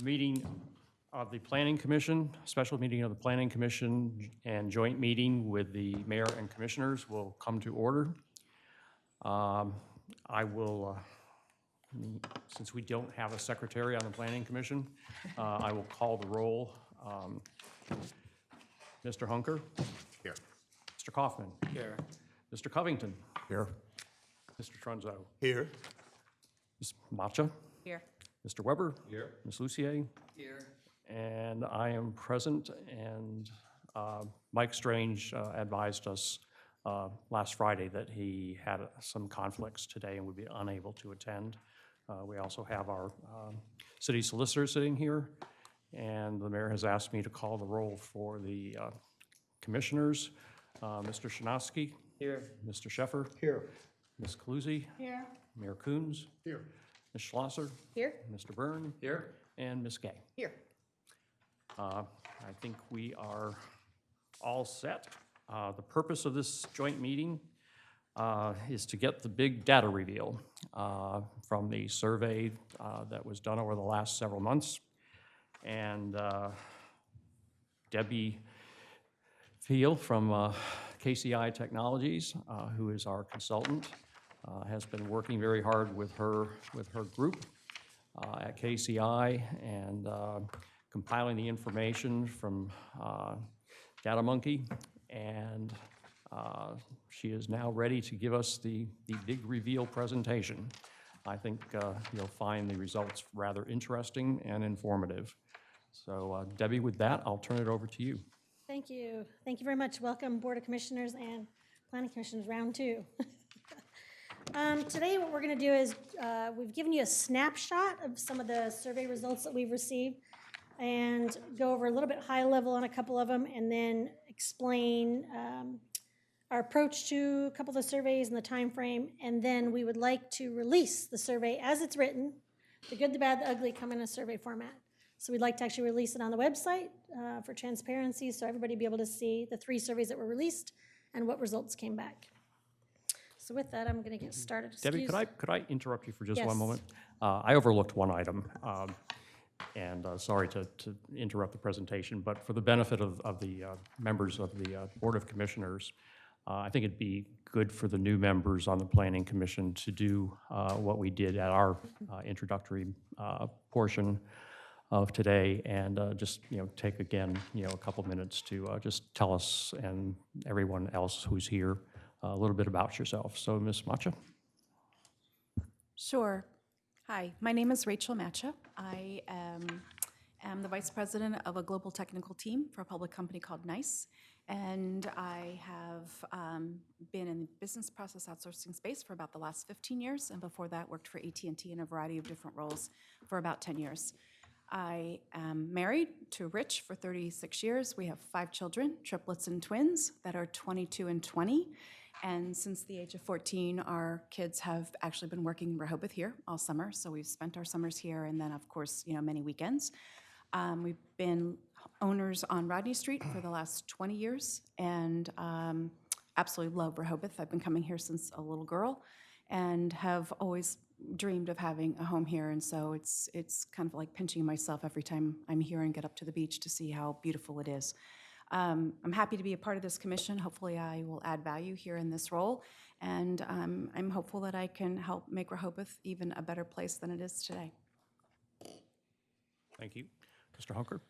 Meeting of the Planning Commission, special meeting of the Planning Commission and joint meeting with the mayor and commissioners will come to order. I will, since we don't have a secretary on the Planning Commission, I will call the roll. Mr. Hunker? Here. Mr. Kaufman? Here. Mr. Covington? Here. Mr. Trunzo? Here. Ms. Macha? Here. Mr. Weber? Here. Ms. Lucier? Here. And I am present, and Mike Strange advised us last Friday that he had some conflicts today and would be unable to attend. We also have our city solicitor sitting here, and the mayor has asked me to call the roll for the commissioners. Mr. Shinosky? Here. Mr. Sheffer? Here. Ms. Kaluzzi? Here. Mayor Coons? Here. Ms. Schlosser? Here. Mr. Byrne? Here. And Ms. Gay. Here. I think we are all set. The purpose of this joint meeting is to get the big data reveal from the survey that was done over the last several months. And Debbie Pfeil from KCI Technologies, who is our consultant, has been working very hard with her group at KCI and compiling the information from DataMonkey, and she is now ready to give us the big reveal presentation. I think you'll find the results rather interesting and informative. So Debbie, with that, I'll turn it over to you. Thank you. Thank you very much. Welcome, Board of Commissioners and Planning Commissioners, round two. Today, what we're going to do is we've given you a snapshot of some of the survey results that we've received and go over a little bit high level on a couple of them, and then explain our approach to a couple of the surveys and the time frame. And then we would like to release the survey as it's written. The good, the bad, the ugly come in a survey format. So we'd like to actually release it on the website for transparency, so everybody be able to see the 3 surveys that were released and what results came back. So with that, I'm going to get started. Debbie, could I interrupt you for just one Yes. moment? I overlooked one item, and sorry to interrupt the presentation, but for the benefit of the members of the Board of Commissioners, I think it'd be good for the new members on the Planning Commission to do what we did at our introductory portion of today, and just take again a couple minutes to just tell us and everyone else who's here a little bit about yourself. So, Ms. Macha. Sure. Hi, my name is Rachel Macha. I am the vice president of a global technical team for a public company called NICE, and I have been in the business process outsourcing space for about the last 15 years, and before that worked for AT&T in a variety of different roles for about 10 years. I am married to Rich for 36 years. We have 5 children, triplets and twins that are 22 and 20. And since the age of 14, our kids have actually been working in Rehoboth here all summer. So we've spent our summers here, and then, of course, many weekends. We've been owners on Rodney Street for the last 20 years, and absolutely love Rehoboth. I've been coming here since a little girl and have always dreamed of having a home here, and so it's kind of like pinching myself every time I'm here and get up to the beach to see how beautiful it is. I'm happy to be a part of this commission. Hopefully I will add value here in this role, and I'm hopeful that I can help make Rehoboth even a better place than it is today. Thank you. Mr. Hunker.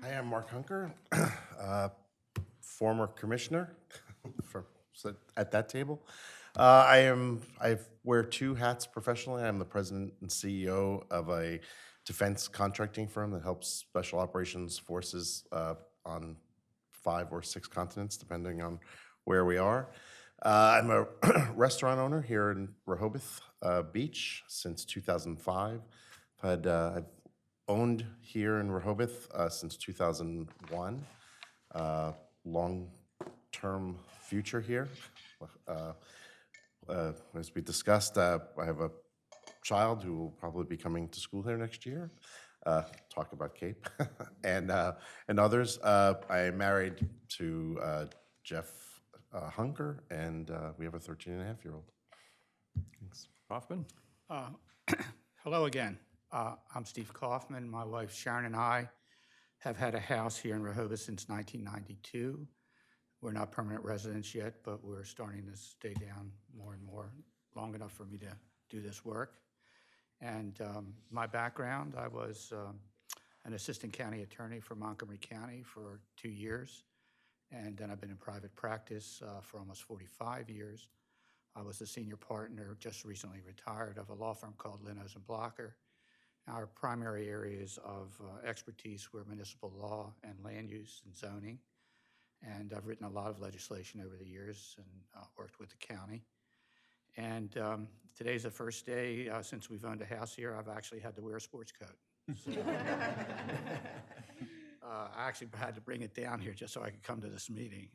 I am Mark Hunker, former commissioner at that table. I wear 2 hats professionally. I'm the president and CEO of a defense contracting firm that helps special operations forces on 5 or 6 continents, depending on where we are. I'm a restaurant owner here in Rehoboth Beach since 2005. I've owned here in Rehoboth since 2001. Long-term future here. As we discussed, I have a child who will probably be coming to school here next year. Talk about Cape and others. I am married to Jeff Hunker, and we have a 13-and-a-half-year-old. Thanks. Hoffman. Hello again. I'm Steve Kaufman. My wife Sharon and I have had a house here in Rehoboth since 1992. We're not permanent residents yet, but we're starting to stay down more and more, long enough for me to do this work. And my background, I was an assistant county attorney for Montgomery County for 2 years. And then I've been in private practice for almost 45 years. I was a senior partner, just recently retired, of a law firm called Linnos and Blocker. Our primary areas of expertise were municipal law and land use and zoning. And I've written a lot of legislation over the years and worked with the county. And today's the first day since we've owned a house here, I've actually had to wear a sports coat. So, I actually had to bring it down here just so I could come to this meeting.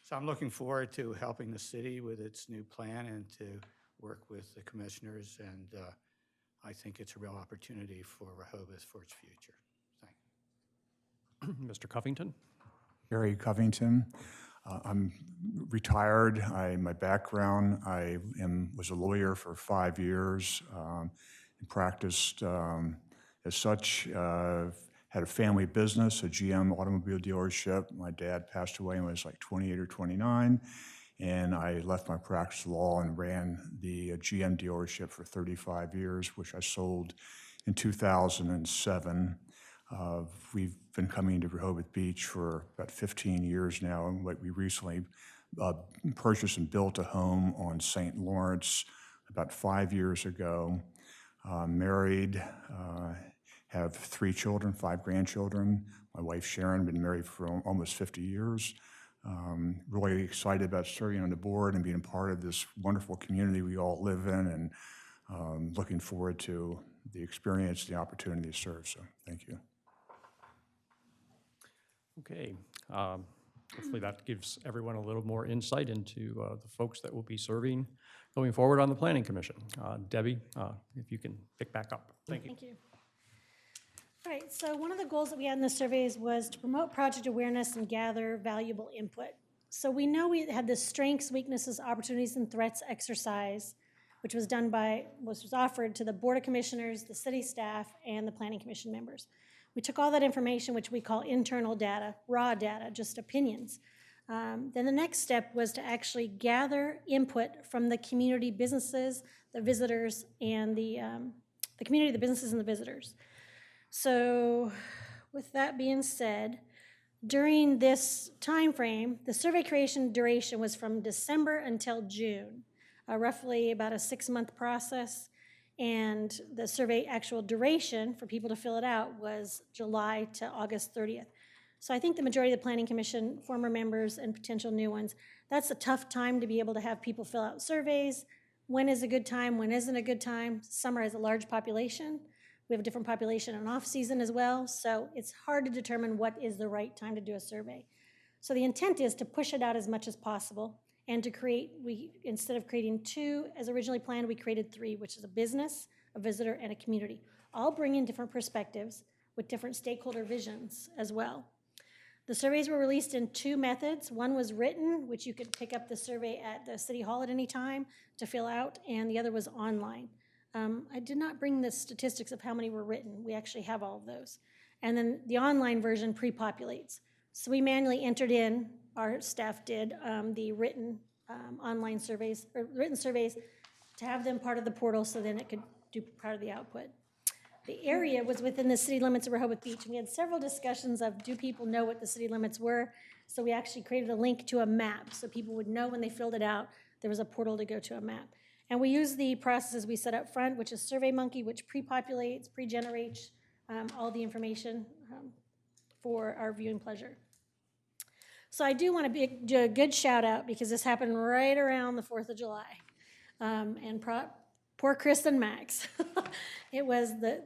So I'm looking forward to helping the city with its new plan and to work with the commissioners. And I think it's a real opportunity for Rehoboth for its future. Thank you. Mr. Covington? Gary Covington. I'm retired. My background, was a lawyer for 5 years and practiced as such. Had a family business, a GM automobile dealership. My dad passed away when I was like 28 or 29, and I left my practice of law and ran the GM dealership for 35 years, which I sold in 2007. We've been coming to Rehoboth Beach for about 15 years now, and we recently purchased and built a home on St. Lawrence about 5 years ago. Married, have 3 children, 5 grandchildren. My wife Sharon, been married for almost 50 years. Really excited about serving on the board and being a part of this wonderful community we all live in, and looking forward to the experience, the opportunity to serve. So thank you. Okay. Hopefully that gives everyone a little more insight into the folks that will be serving going forward on the Planning Commission. Debbie, if you can pick back up. Thank you. Thank you. All right, so one of the goals that we had in the surveys was to promote project awareness and gather valuable input. So we know we had the strengths, weaknesses, opportunities, and threats exercise, which was offered to the Board of Commissioners, the city staff, and the Planning Commission members. We took all that information, which we call internal data, raw data, just opinions. Then the next step was to actually gather input from the community businesses, the visitors, and the community, the businesses, and the visitors. So with that being said, during this time frame, the survey creation duration was from December until June, roughly about a 6-month process. And the survey actual duration for people to fill it out was July to August 30th. So I think the majority of the Planning Commission, former members and potential new ones, that's a tough time to be able to have people fill out surveys. When is a good time? When isn't a good time? Summer has a large population. We have a different population in off-season as well, so it's hard to determine what is the right time to do a survey. So the intent is to push it out as much as possible and to create, instead of creating 2 as originally planned, we created 3, which is a business, a visitor, and a community, all bringing different perspectives with different stakeholder visions as well. The surveys were released in 2 methods. One was written, which you could pick up the survey at the City Hall at any time to fill out, and the other was online. I did not bring the statistics of how many were written. We actually have all of those. And then the online version pre-populates. So we manually entered in, our staff did, the written online surveys, or written surveys to have them part of the portal so then it could do part of the output. The area was within the city limits of Rehoboth Beach, and we had several discussions of do people know what the city limits were? So we actually created a link to a map so people would know when they filled it out there was a portal to go to a map. And we use the processes we set up front, which is SurveyMonkey, which pre-populates, pre-generates all the information for our viewing pleasure. So I do want to do a good shout out because this happened right around the 4th of July. And poor Chris and Max. They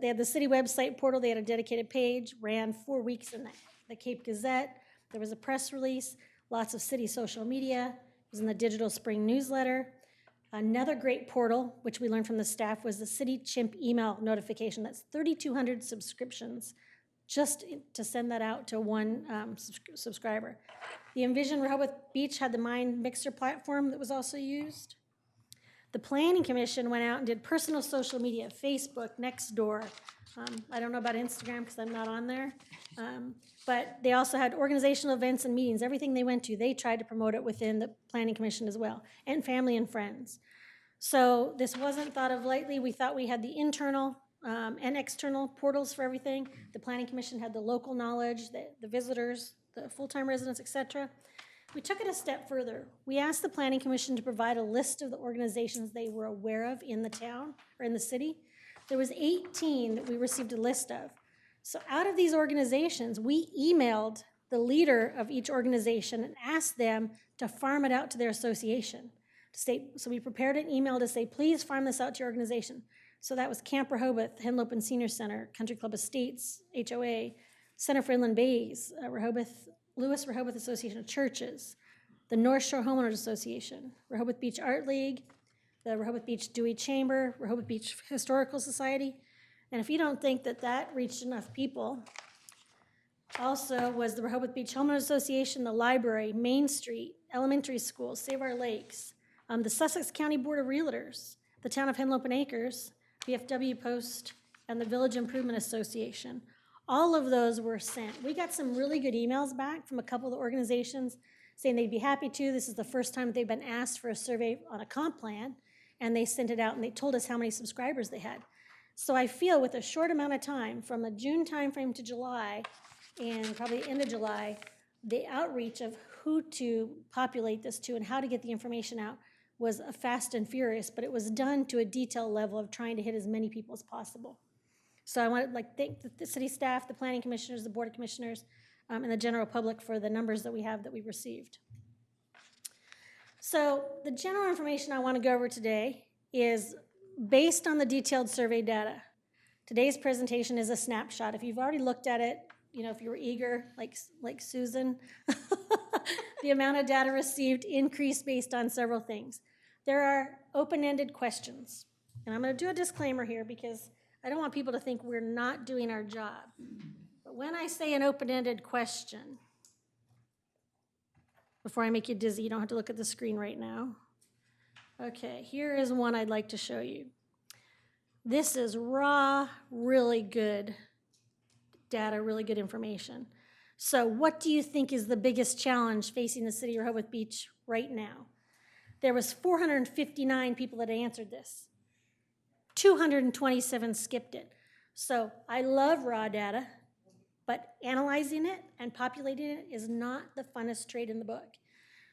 had the city website portal, they had a dedicated page, ran 4 weeks in the Cape Gazette. There was a press release, lots of city social media. It was in the Digital Spring newsletter. Another great portal, which we learned from the staff, was the City Chimp email notification. That's 3,200 subscriptions just to send that out to one subscriber. The Envision Rehoboth Beach had the Mind Mixer platform that was also used. The Planning Commission went out and did personal social media, Facebook, Nextdoor. I don't know about Instagram because I'm not on there. But they also had organizational events and meetings. Everything they went to, they tried to promote it within the Planning Commission as well, and family and friends. So this wasn't thought of lightly. We thought we had the internal and external portals for everything. The Planning Commission had the local knowledge, the visitors, the full-time residents, et cetera. We took it a step further. We asked the Planning Commission to provide a list of the organizations they were aware of in the town or in the city. There was 18 that we received a list of. So out of these organizations, we emailed the leader of each organization and asked them to farm it out to their association. So we prepared an email to say, please farm this out to your organization. So that was Camp Rehoboth, Henlopen Senior Center, Country Club Estates, HOA, Center for Inland Bays, Lewis Rehoboth Association of Churches, the North Shore Homeowners Association, Rehoboth Beach Art League, the Rehoboth Beach Dewey Chamber, Rehoboth Beach Historical Society. And if you don't think that that reached enough people, also was the Rehoboth Beach Homeowners Association, the library, Main Street, elementary schools, Save Our Lakes, the Sussex County Board of Realtors, the Town of Henlopen Acres, VFW Post, and the Village Improvement Association. All of those were sent. We got some really good emails back from a couple of the organizations saying they'd be happy to. This is the first time they've been asked for a survey on a comp plan, and they sent it out and they told us how many subscribers they had. So I feel with a short amount of time, from the June timeframe to July, and probably the end of July, the outreach of who to populate this to and how to get the information out was fast and furious, but it was done to a detailed level of trying to hit as many people as possible. So I want to thank the city staff, the planning commissioners, the board of commissioners, and the general public for the numbers that we have that we received. So the general information I want to go over today is based on the detailed survey data. Today's presentation is a snapshot. If you've already looked at it, if you were eager, like Susan, the amount of data received increased based on several things. There are open-ended questions. And I'm going to do a disclaimer here because I don't want people to think we're not doing our job. But when I say an open-ended question, before I make you dizzy, you don't have to look at the screen right now. Okay, here is one I'd like to show you. This is raw, really good data, really good information. So what do you think is the biggest challenge facing the city of Rehoboth Beach right now? There was 459 people that answered this. 227 skipped it. So I love raw data, but analyzing it and populating it is not the funnest trade in the book.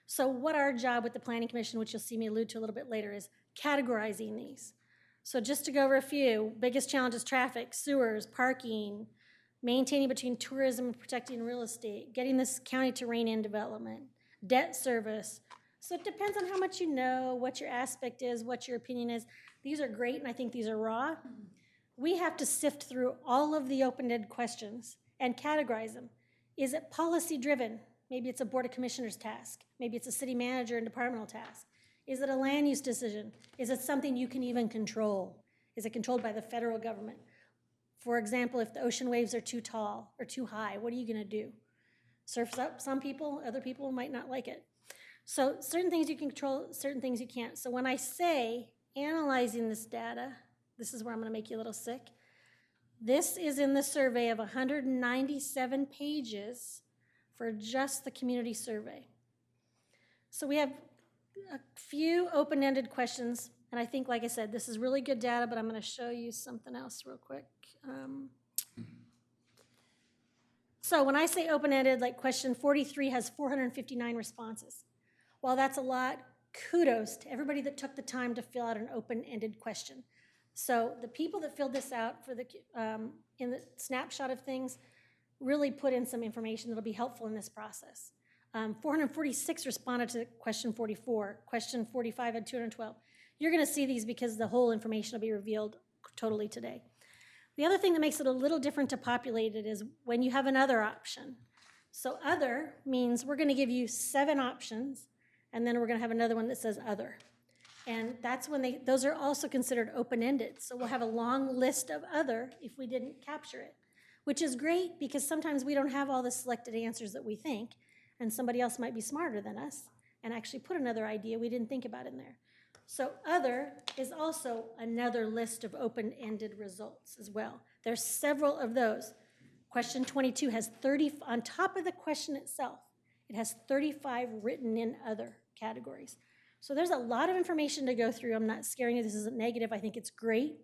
So what our job with the Planning Commission, which you'll see me allude to a little bit later, is categorizing these. So just to go over a few, biggest challenges: traffic, sewers, parking, maintaining between tourism and protecting real estate, getting this county to rein in development, debt service. So it depends on how much you know, what your aspect is, what your opinion is. These are great, and I think these are raw. We have to sift through all of the open-ended questions and categorize them. Is it policy-driven? Maybe it's a Board of Commissioners task. Maybe it's a city manager and departmental task. Is it a land use decision? Is it something you can even control? Is it controlled by the federal government? For example, if the ocean waves are too tall or too high, what are you going to do? Surfs up some people, other people might not like it. So certain things you can control, certain things you can't. So when I say analyzing this data, this is where I'm going to make you a little sick. This is in the survey of 197 pages for just the community survey. So we have a few open-ended questions, and I think, like I said, this is really good data, but I'm going to show you something else real quick. So when I say open-ended, like question 43 has 459 responses. While that's a lot, kudos to everybody that took the time to fill out an open-ended question. So the people that filled this out for in the snapshot of things really put in some information that'll be helpful in this process. 446 responded to question 44. Question 45 had 212. You're going to see these because the whole information will be revealed totally today. The other thing that makes it a little different to populate it is when you have another option. So other means we're going to give you 7 options, and then we're going to have another one that says other. And that's when those are also considered open-ended. So we'll have a long list of other if we didn't capture it, which is great because sometimes we don't have all the selected answers that we think, and somebody else might be smarter than us and actually put another idea we didn't think about in there. So other is also another list of open-ended results as well. There's several of those. Question 22 has 30, on top of the question itself, it has 35 written in other categories. So there's a lot of information to go through. I'm not scaring you, this isn't negative, I think it's great.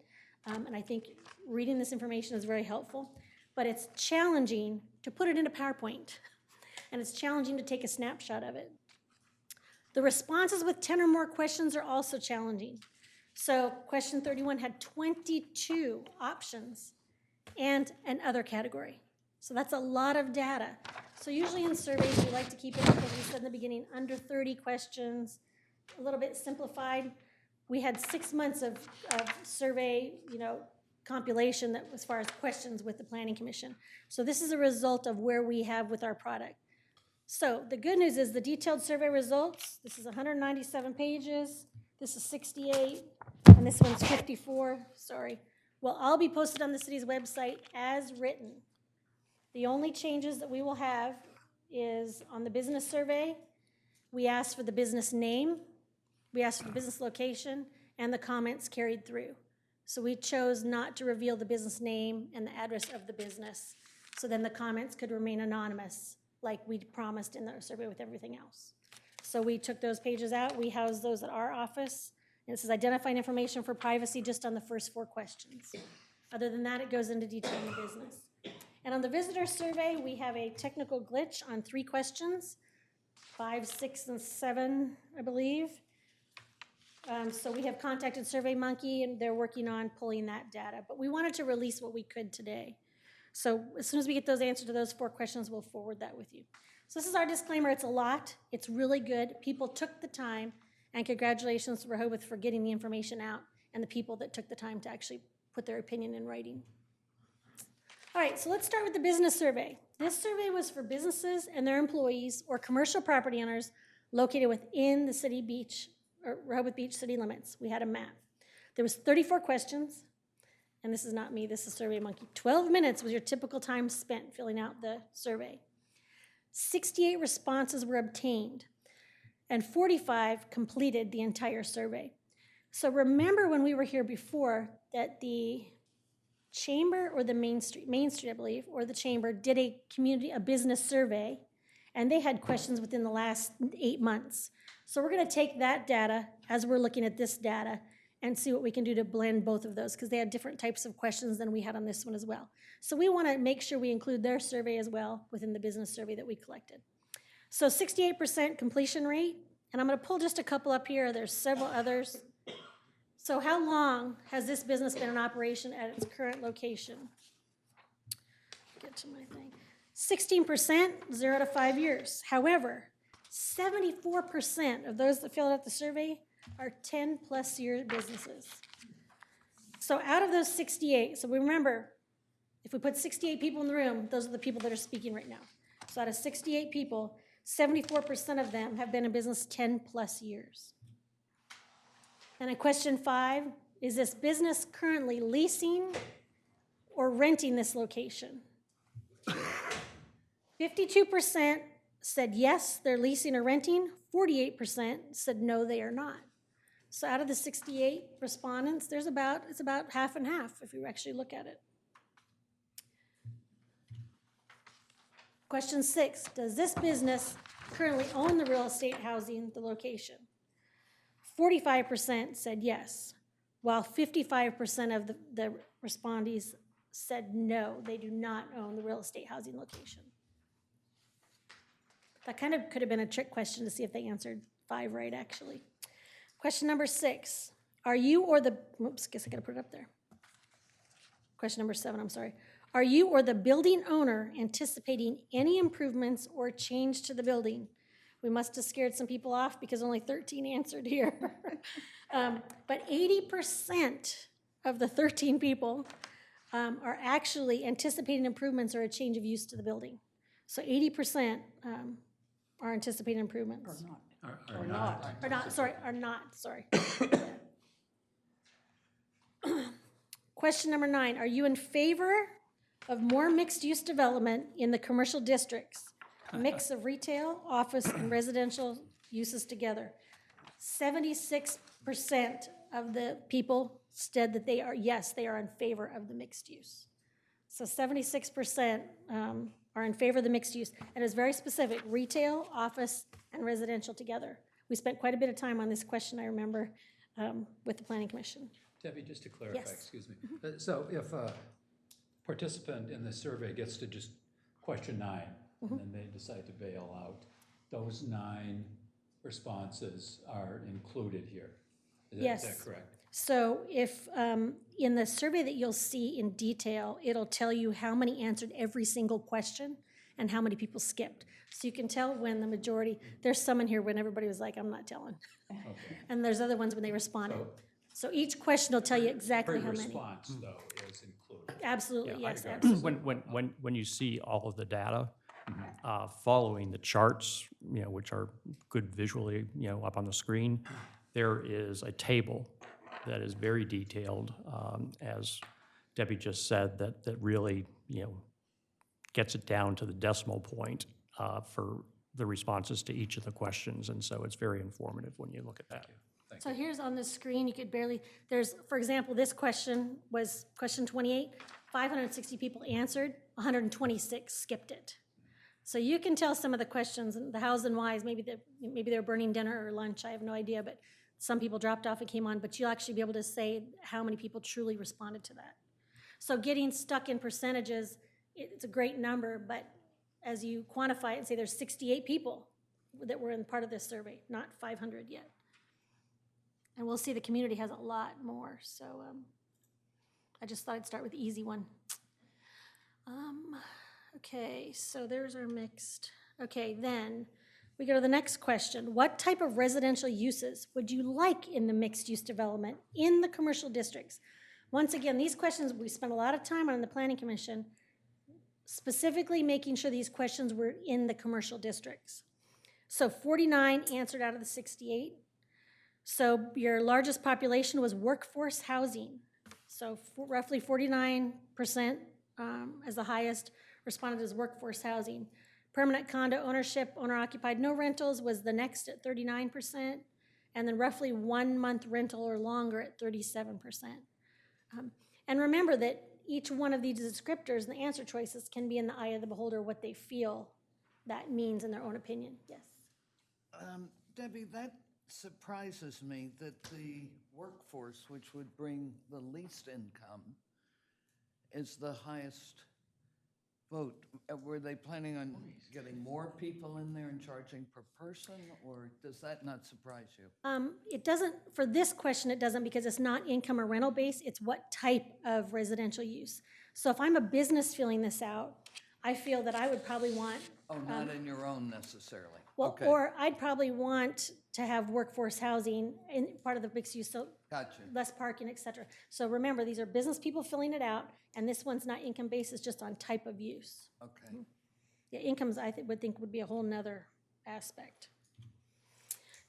And I think reading this information is very helpful. But it's challenging to put it into PowerPoint. And it's challenging to take a snapshot of it. The responses with 10 or more questions are also challenging. So question 31 had 22 options and an other category. So that's a lot of data. So usually in surveys, we like to keep it, as we said in the beginning, under 30 questions, a little bit simplified. We had 6 months of survey, compilation that as far as questions with the Planning Commission. So this is a result of where we have with our product. So the good news is the detailed survey results, this is 197 pages, this is 68, and this one's 54, sorry, will all be posted on the city's website as written. The only changes that we will have is on the business survey, we asked for the business name, we asked for the business location, and the comments carried through. So we chose not to reveal the business name and the address of the business, so then the comments could remain anonymous, like we promised in the survey with everything else. So we took those pages out, we housed those at our office, and this is identifying information for privacy just on the first 4 questions. Other than that, it goes into detailing the business. And on the visitor survey, we have a technical glitch on 3 questions, 5, 6, and 7, I believe. So we have contacted SurveyMonkey, and they're working on pulling that data. But we wanted to release what we could today. So as soon as we get those answers to those 4 questions, we'll forward that with you. So this is our disclaimer. It's a lot. It's really good. People took the time, and congratulations to Rehoboth for getting the information out and the people that took the time to actually put their opinion in writing. All right, so let's start with the business survey. This survey was for businesses and their employees or commercial property owners located within the city beach or Rehoboth Beach city limits. We had a map. There was 34 questions. And this is not me, this is SurveyMonkey. 12 minutes was your typical time spent filling out the survey. 68 responses were obtained, and 45 completed the entire survey. So remember when we were here before that the Chamber or the Main Street, I believe, or the Chamber did a business survey, and they had questions within the last 8 months. So we're gonna take that data as we're looking at this data and see what we can do to blend both of those, because they had different types of questions than we had on this one as well. So we want to make sure we include their survey as well within the business survey that we collected. So 68% completion rate, and I'm going to pull just a couple up here. There's several others. So how long has this business been in operation at its current location? Get to my thing. 16%, 0 to 5 years. However, 74% of those that filled out the survey are 10-plus year businesses. So out of those 68, so remember, if we put 68 people in the room, those are the people that are speaking right now. So out of 68 people, 74% of them have been in business 10-plus years. And in question 5, is this business currently leasing or renting this location? 52% said yes, they're leasing or renting. 48% said no, they are not. So out of the 68 respondents, it's about half and half if you actually look at it. Question 6, does this business currently own the real estate housing, the location? 45% said yes, while 55% of the respondees said no, they do not own the real estate housing location. That kind of could have been a trick question to see if they answered 5 right, actually. Question number 6, are you or the, oops, guess I gotta put it up there. Question number 7, I'm sorry. Are you or the building owner anticipating any improvements or change to the building? We must have scared some people off because only 13 answered here. But 80% of the 13 people are actually anticipating improvements or a change of use to the building. So 80% are anticipating improvements. Or not. Are not, sorry. Question number 9, are you in favor of more mixed-use development in the commercial districts? A mix of retail, office, and residential uses together. 76% of the people said that they are, yes, they are in favor of the mixed use. So 76% are in favor of the mixed use, and it's very specific, retail, office, and residential together. We spent quite a bit of time on this question, I remember, with the Planning Commission. Debbie, just to clarify, Yes. excuse me. So if a participant in the survey gets to just question 9, and then they decide to bail out, those 9 responses are included here. Is Yes. that correct? So if, in the survey that you'll see in detail, it'll tell you how many answered every single question and how many people skipped. So you can tell when the majority, there's some in here when everybody was like, I'm not telling. Okay. And there's other ones when they responded. So each question will tell you exactly Every how many. response, though, is included. Absolutely, Yeah, I yes, agree. absolutely. When you see all of the data, following the charts, which are good visually, up on the screen, there is a table that is very detailed, as Debbie just said, that really, gets it down to the decimal point for the responses to each of the questions. And so it's very informative when you look at that. So here's on the screen, you could barely, there's, for example, this question was question 28. 560 people answered, 126 skipped it. So you can tell some of the questions, and the hows and whys, maybe they were burning dinner or lunch, I have no idea, but some people dropped off and came on, but you'll actually be able to say how many people truly responded to that. So getting stuck in percentages, it's a great number, but as you quantify it and say there's 68 people that were in part of this survey, not 500 yet. And we'll see the community has a lot more, so I just thought I'd start with the easy one. Okay, so there's our mixed. Okay, then we go to the next question. What type of residential uses would you like in the mixed-use development in the commercial districts? Once again, these questions we spent a lot of time on in the Planning Commission, specifically making sure these questions were in the commercial districts. So 49 answered out of the 68. So your largest population was workforce housing. So roughly 49% as the highest responded as workforce housing. Permanent condo ownership, owner-occupied, no rentals was the next at 39%, and then roughly 1 month rental or longer at 37%. And remember that each one of these descriptors and the answer choices can be in the eye of the beholder what they feel that means in their own opinion. Yes. Debbie, that surprises me that the workforce, which would bring the least income, is the highest vote. Were they planning on getting more people in there and charging per person, or does that not surprise you? It doesn't, for this question, it doesn't, because it's not income or rental based, it's what type of residential use. So if I'm a business filling this out, I feel that I would probably want, Oh, not in your own necessarily? well, Okay. or I'd probably want to have workforce housing in part of the mixed use, so Gotcha. less parking, et cetera. So remember, these are business people filling it out, and this one's not income based, it's just on type of use. Okay. Yeah, incomes, would think would be a whole nother aspect.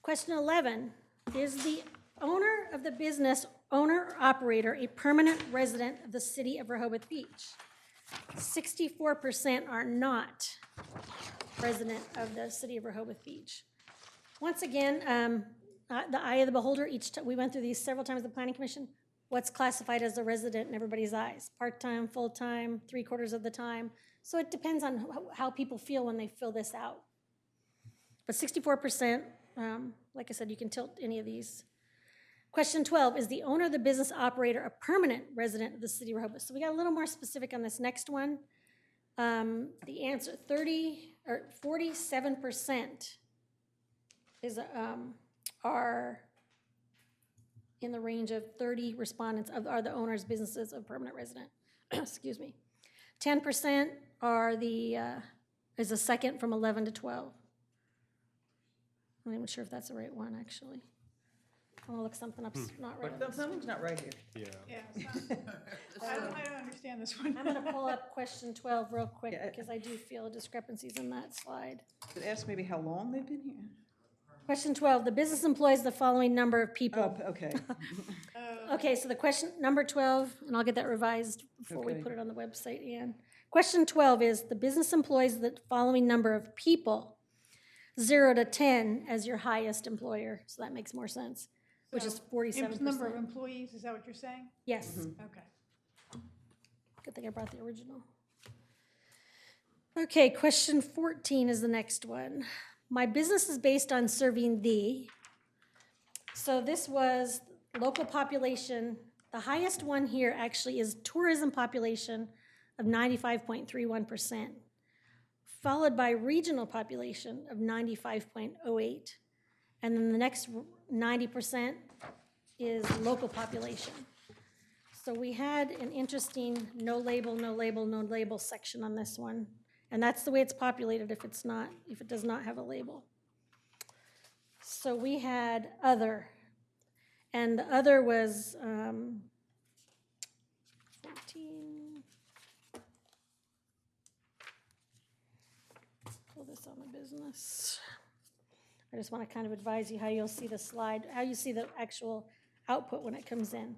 Question 11, is the owner of the business, owner or operator, a permanent resident of the city of Rehoboth Beach? 64% are not resident of the city of Rehoboth Beach. Once again, the eye of the beholder, we went through these several times at the Planning Commission. What's classified as a resident in everybody's eyes? Part-time, full-time, 3/4 of the time. So it depends on how people feel when they fill this out. But 64%, like I said, you can tilt any of these. Question 12, is the owner of the business operator a permanent resident of the city of Rehoboth? So we got a little more specific on this next one. The answer, 47% are in the range of 30 respondents are the owner's businesses of permanent resident. Excuse me. 10% are is a second from 11 to 12. I'm not even sure if that's the right one, actually. I want to look something up, it's not right. Something's not right here. Yeah, I don't understand this one. I'm going to pull up question 12 real quick because I do feel discrepancies in that slide. It asks maybe how long they've been here. Question 12, the business employs the following number of people. Oh, okay. Okay, so the question, number 12, and I'll get that revised before we Okay. put it on the website, Ian. Question 12 is, the business employs the following number of people, 0 to 10 as your highest employer, so that makes more sense. which is So, 47%. Number of employees, is that what you're saying? Yes. Okay. Good thing I brought the original. Okay, question 14 is the next one. My business is based on serving the. So this was local population. The highest one here actually is tourism population of 95.31%, followed by regional population of 95.08. And then the next 90% is local population. So we had an interesting no label, no label, no label section on this one. And that's the way it's populated if it does not have a label. So we had other, and the other was 14. Pull this on the business. I just want to kind of advise you how you'll see the slide, how you see the actual output when it comes in.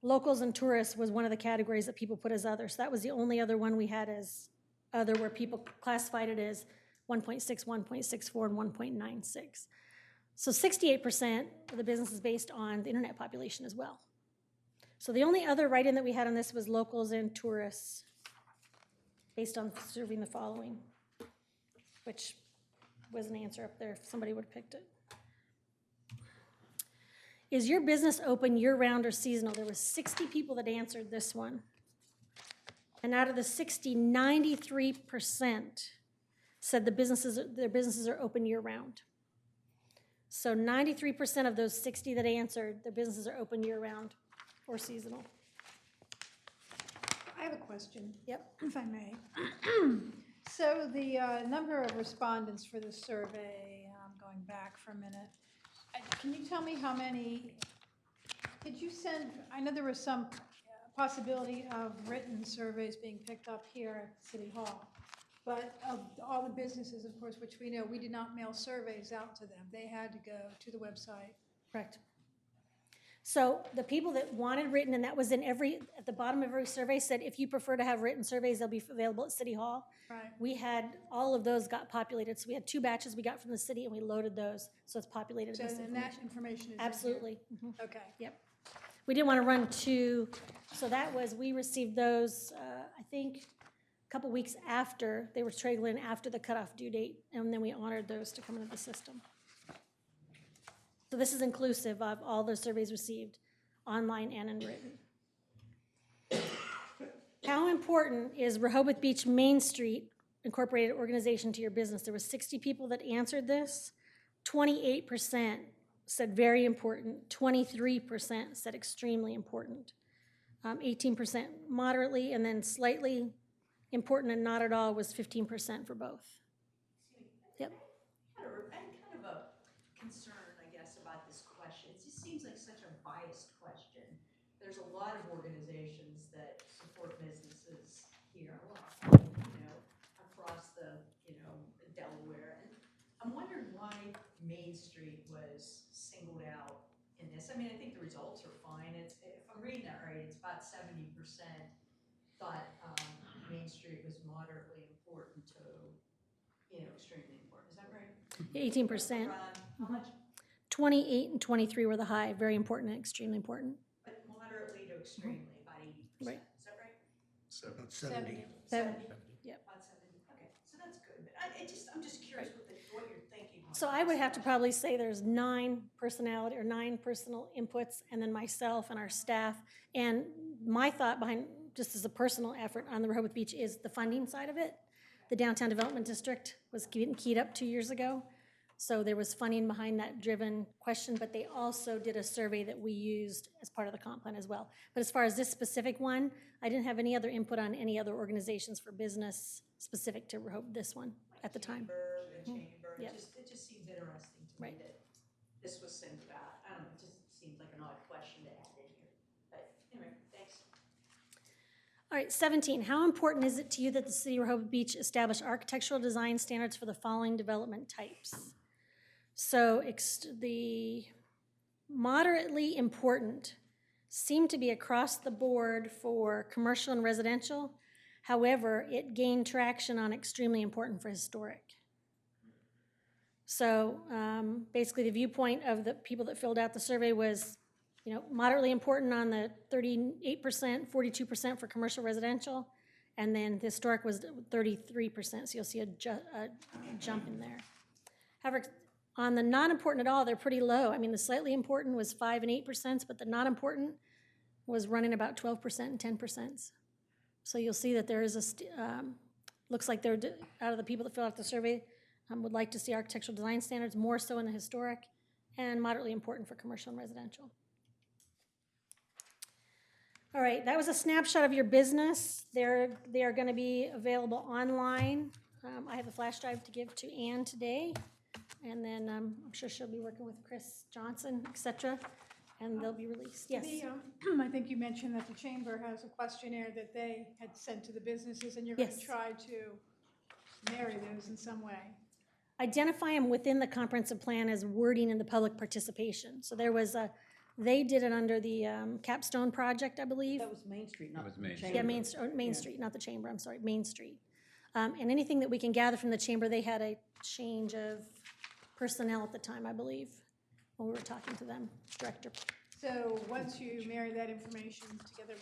Locals and tourists was one of the categories that people put as other. So that was the only other one we had as other, where people classified it as 1.6, 1.64, and 1.96. So 68% of the business is based on the internet population as well. So the only other write-in that we had on this was locals and tourists, based on serving the following, which was an answer up there if somebody would have picked it. Is your business open year-round or seasonal? There was 60 people that answered this one. And out of the 60, 93% said their businesses are open year-round. So 93% of those 60 that answered, their businesses are open year-round or seasonal. I have a question. Yep. If I may. So the number of respondents for this survey, going back for a minute, can you tell me how many, did you send, I know there was some possibility of written surveys being picked up here at City Hall, but of all the businesses, of course, which we know, we did not mail surveys out to them. They had to go to the website. Correct. So the people that wanted written, and that was in at the bottom of every survey, said if you prefer to have written surveys, they'll be available at City Hall. Right. We had, all of those got populated. So we had 2 batches we got from the city and we loaded those. So it's populated So with this then information. that information is in here. Absolutely. Mhm. Okay. Yep. We didn't want to run 2, so that was, we received those, I think, a couple weeks after, they were trickling after the cutoff due date, and then we honored those to come into the system. So this is inclusive of all the surveys received, online and in written. How important is Rehoboth Beach Main Street Incorporated organization to your business? There were 60 people that answered this. 28% said very important. 23% said extremely important. 18% moderately, and then slightly important and not at all was 15% for both. Yep. I had kind of a concern, I guess, about this question. It just seems like such a biased question. There's a lot of organizations that support businesses here, across the, Delaware. And I'm wondering why Main Street was singled out in this. I mean, I think the results are fine. If I'm reading that right, it's about 70% thought Main Street was moderately important to, extremely important. Is that right? 18%. How much? 28 and 23 were the high, very important and extremely important. But moderately to extremely, about 80%. Right. Is that right? 70. 70. Yep. About 70. Okay, so that's good. But I'm just curious what you're thinking. So I would have to probably say there's 9 personal inputs, and then myself and our staff. And my thought behind, just as a personal effort on the Rehoboth Beach, is the funding side of it. The Downtown Development District was getting keyed up 2 years ago. So there was funding behind that driven question, but they also did a survey that we used as part of the comp plan as well. But as far as this specific one, I didn't have any other input on any other organizations for business specific to this one at the time. The chamber. Yep. It just seems interesting to me Right. that this was singled out. I don't know, it just seems like an odd question to add in here. But anyway, thanks. All right, 17, how important is it to you that the city of Rehoboth Beach establish architectural design standards for the following development types? So the moderately important seem to be across the board for commercial and residential. However, it gained traction on extremely important for historic. So basically, the viewpoint of the people that filled out the survey was, you know, moderately important on the 38%, 42% for commercial residential, and then historic was 33%, so you'll see a jump in there. However, on the not important at all, they're pretty low. I mean, the slightly important was 5 and 8%, but the not important was running about 12% and 10%. So you'll see that there is looks like they're, out of the people that fill out the survey, would like to see architectural design standards, more so in the historic, and moderately important for commercial and residential. All right, that was a snapshot of your business. They are going to be available online. I have a flash drive to give to Ann today, and then I'm sure she'll be working with Chris Johnson, et cetera, and they'll be released. Yes. I think you mentioned that the chamber has a questionnaire that they had sent to the businesses, and you're going to Yes. try to marry those in some way. Identify them within the comprehensive plan as wording in the public participation. So there was they did it under the Capstone project, I believe. That was Main Street, not the Yeah, chamber. Main Street, not the chamber, I'm sorry, Main Street. And anything that we can gather from the chamber, they had a change of personnel at the time, I believe, when we were talking to them, director. So once you marry that information together,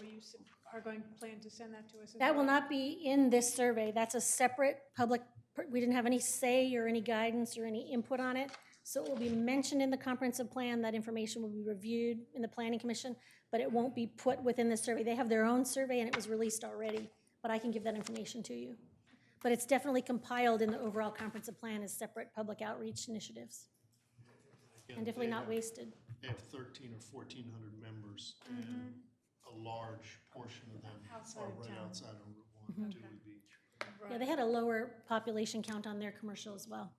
are going to plan to send that to us as That will well? not be in this survey. That's a separate public, we didn't have any say or any guidance or any input on it. So it will be mentioned in the comprehensive plan. That information will be reviewed in the planning commission, but it won't be put within the survey. They have their own survey and it was released already, but I can give that information to you. But it's definitely compiled in the overall comprehensive plan as separate public outreach initiatives. And definitely not wasted. They have 13 or 1,400 members, and a large portion of them Outside are of right town. outside of Route 1, Dewey Beach. Yeah, they had a lower population count on their commercial as well.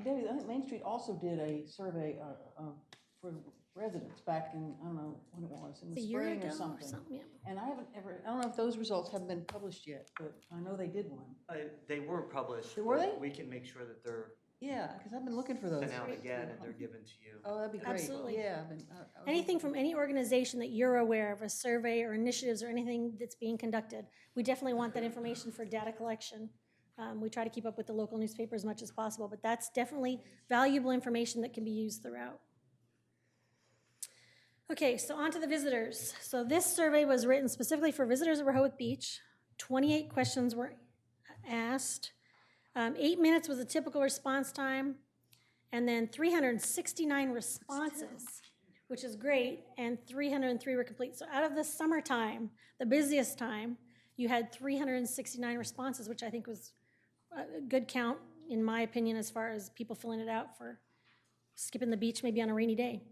Debbie, I think Main Street also did a survey for residents back in, I don't know when it was, in A the year spring ago or or something. something, yeah. And I don't know if those results haven't been published yet, but I know they did one. They were published. Were but they? We can make sure that they're Yeah, because I've been looking for those. sent out again and they're given to you. Oh, that'd be great. Absolutely. Yeah, I've been. I was Anything looking from any organization that you're aware of, a survey or initiatives or anything that's being conducted, we definitely want that information for data collection. We try to keep up with the local newspaper as much as possible, but that's definitely valuable information that can be used throughout. Okay, so on to the visitors. So this survey was written specifically for visitors of Rehoboth Beach. 28 questions were asked. 8 minutes was a typical response time, and then 369 responses, which is great, and 303 were complete. So out of the summertime, the busiest time, you had 369 responses, which I think was a good count, in my opinion, as far as people filling it out for skipping the beach maybe on a rainy day.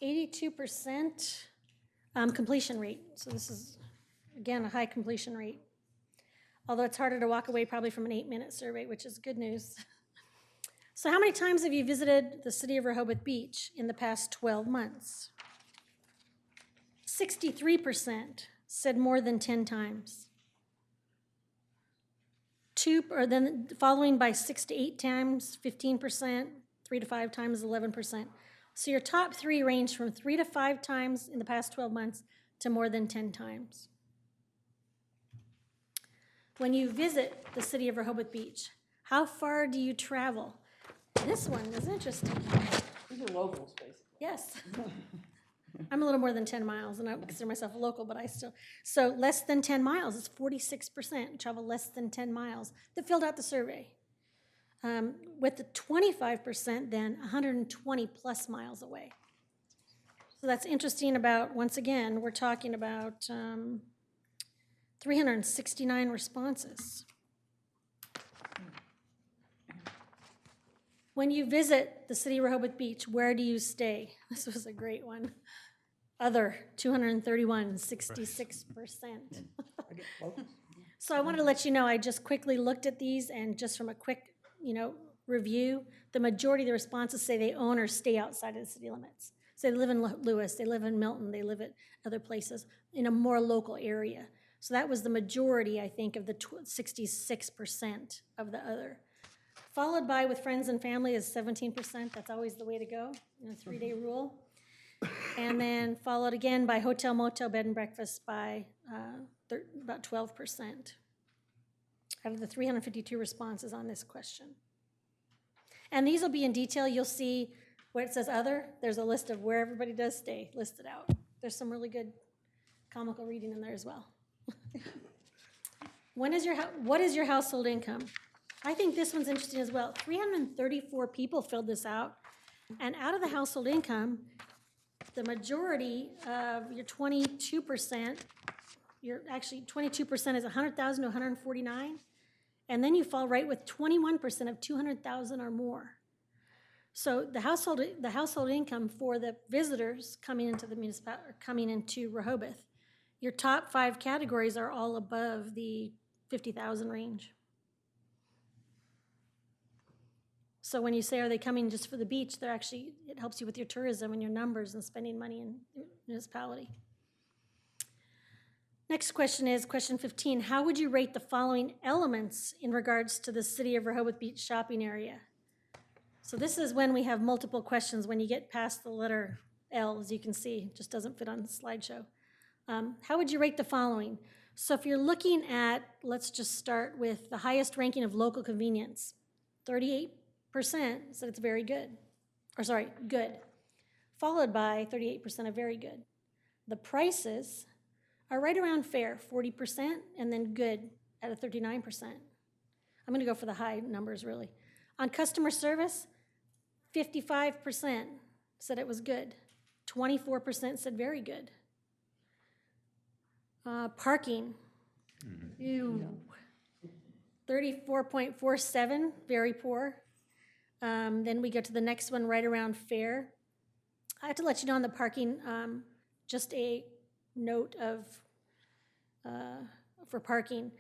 82% completion rate. So this is, again, a high completion rate. Although it's harder to walk away probably from an 8-minute survey, which is good news. So how many times have you visited the city of Rehoboth Beach in the past 12 months? 63% said more than 10 times. Then following by 6 to 8 times, 15%, 3 to 5 times, 11%. So your top three range from 3 to 5 times in the past 12 months to more than 10 times. When you visit the city of Rehoboth Beach, how far do you travel? This one is interesting. These are locals, basically. Yes. I'm a little more than 10 miles, and I don't consider myself a local, but I still, so less than 10 miles, it's 46% travel less than 10 miles that filled out the survey. With the 25%, then 120 plus miles away. So that's interesting about, once again, we're talking about 369 responses. When you visit the city of Rehoboth Beach, where do you stay? This was a great one. Other, 231, 66%. So I wanted to let you know, I just quickly looked at these, and just from a quick, review, the majority of the responses say they own or stay outside of the city limits. So they live in Lewis, they live in Milton, they live at other places in a more local area. So that was the majority, I think, of the 66% of the other. Followed by with friends and family is 17%. That's always the way to go, 3-day rule. And then followed again by hotel, motel, bed and breakfast by about 12% out of the 352 responses on this question. And these will be in detail. You'll see where it says other, there's a list of where everybody does stay listed out. There's some really good comical reading in there as well. What is your household income? I think this one's interesting as well. 334 people filled this out. And out of the household income, the majority of your 22%, actually 22% is 100,000 to 149. And then you fall right with 21% of 200,000 or more. So the household income for the visitors coming into the municipality, or coming into Rehoboth, your top 5 categories are all above the 50,000 range. So when you say, are they coming just for the beach, they're actually, it helps you with your tourism and your numbers and spending money in your municipality. Next question is question 15. How would you rate the following elements in regards to the City of Rehoboth Beach shopping area? So this is when we have multiple questions. When you get past the letter L, as you can see, it just doesn't fit on the slideshow. How would you rate the following? So if you're looking at, let's just start with the highest ranking of local convenience, 38% said it's very good, or sorry, good, followed by 38% of very good. The prices are right around fair, 40%, and then good at a 39%. I'm gonna go for the high numbers, really. On customer service, 55% said it was good. 24% said very good. Parking, ew. 34.47, very poor. Then we go to the next one, right around fair. I have to let you know on the parking, just a note of, for parking.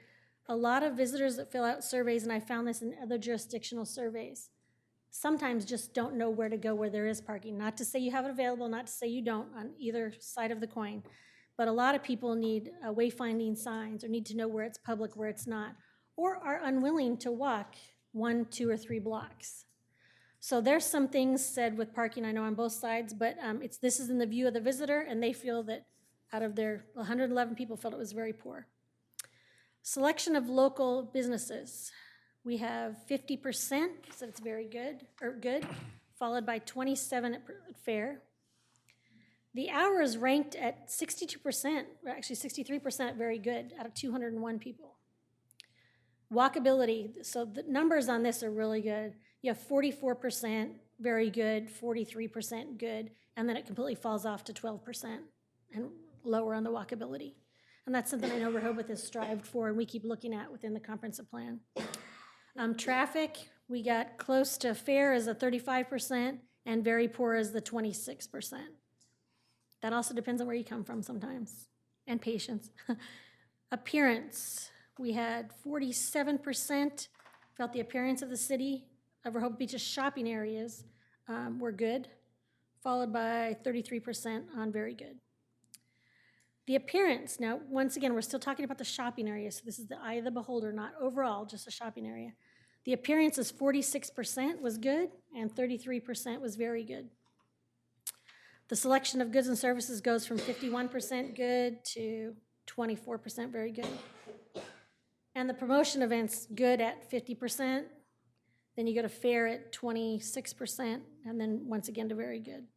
A lot of visitors that fill out surveys, and I found this in other jurisdictional surveys, sometimes just don't know where to go where there is parking. Not to say you have it available, not to say you don't on either side of the coin, but a lot of people need wayfinding signs or need to know where it's public, where it's not, or are unwilling to walk 1, 2, or 3 blocks. So there's some things said with parking, I know on both sides, but this is in the view of the visitor, and they feel that out of their 111 people felt it was very poor. Selection of local businesses. We have 50% said it's very good, or good, followed by 27 at fair. The hours ranked at 62%, or actually 63% very good out of 201 people. Walkability, so the numbers on this are really good. You have 44% very good, 43% good, and then it completely falls off to 12% and lower on the walkability. And that's something I know Rehoboth has strived for and we keep looking at within the comprehensive plan. Traffic, we got close to fair as a 35% and very poor as the 26%. That also depends on where you come from sometimes, and patience. Appearance, we had 47% felt the appearance of the city of Rehoboth Beach's shopping areas were good, followed by 33% on very good. The appearance, now, once again, we're still talking about the shopping area, so this is the eye of the beholder, not overall, just the shopping area. The appearance is 46% was good, and 33% was very good. The selection of goods and services goes from 51% good to 24% very good. And the promotion events, good at 50%, then you go to fair at 26%, and then once again to very good.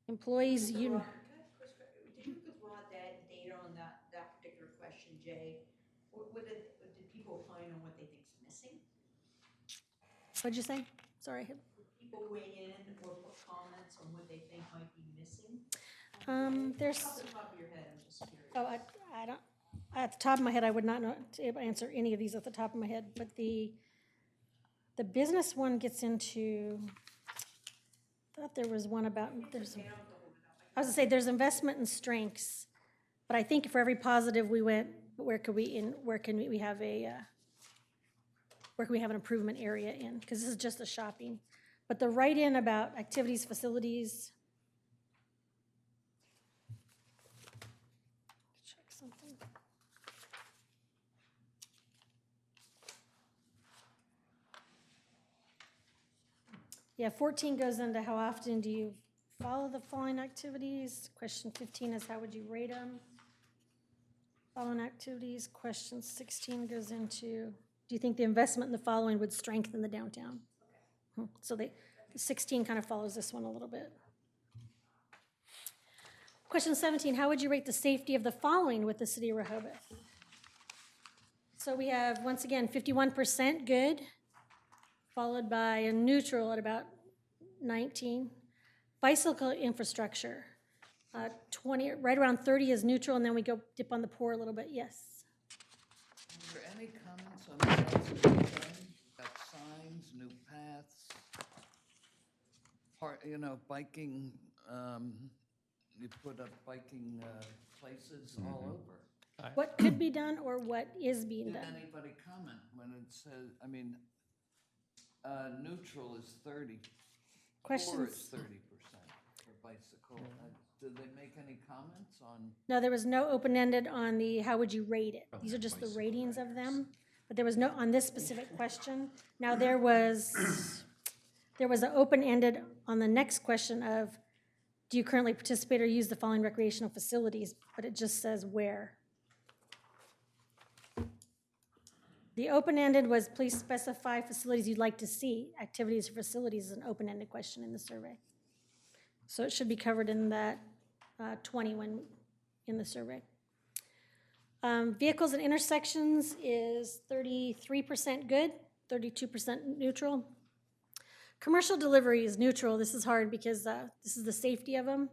Employees, Did you provide that data on that particular question, Jay? Did people opine on what they think's missing? What'd you say? Sorry. People weigh in or put comments on what they think might be missing? There's. Off the top of your head, I'm just curious. Oh, I don't. At the top of my head, I would not know to answer any of these at the top of my head. But the business one gets into. I thought there was one about. I was gonna say there's investment and strengths, but I think for every positive we went, where can we have an improvement area in? Because this is just a shopping. But the write-in about activities, facilities. Check something. Yeah, 14 goes into how often do you follow the following activities. Question 15 is how would you rate them? Following activities. Question 16 goes into Do you think the investment in the following would strengthen the downtown? So the 16 kind of follows this one a little bit. Question 17, how would you rate the safety of the following with the city of Rehoboth? So we have, once again, 51% good, followed by a neutral at about 19. Bicycle infrastructure, 20, right around 30 is neutral, and then we go dip on the poor a little bit, yes. Are there any comments on the roads that we've done? Got signs, new paths, biking, you put up biking places all over. What could be done or what is being Did done? anybody comment when it says, neutral is 30, poor is Questions? 30% for bicycle? Did they make any comments on? No, there was no open-ended on the, how would you rate it? These are just the ratings of them, but there was no, on this specific question. Now, there was an open-ended on the next question of, do you currently participate or use the following recreational facilities? But it just says where. The open-ended was, please specify facilities you'd like to see. Activities or facilities is an open-ended question in the survey. So it should be covered in that 20 when in the survey. Vehicles and intersections is 33% good, 32% neutral. Commercial delivery is neutral. This is hard because this is the safety of them.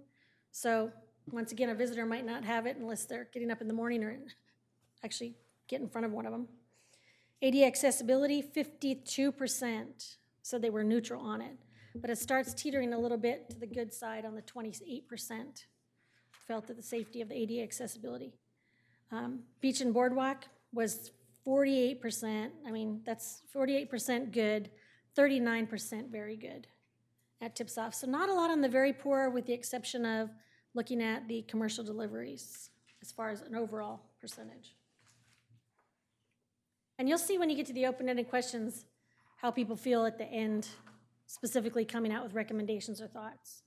So once again, a visitor might not have it unless they're getting up in the morning or actually get in front of one of them. ADA accessibility, 52%, so they were neutral on it. But it starts teetering a little bit to the good side on the 28%. Felt that the safety of the ADA accessibility. Beach and boardwalk was 48%. That's 48% good, 39% very good. That tips off. So not a lot on the very poor with the exception of looking at the commercial deliveries as far as an overall percentage. And you'll see when you get to the open-ended questions how people feel at the end, specifically coming out with recommendations or thoughts.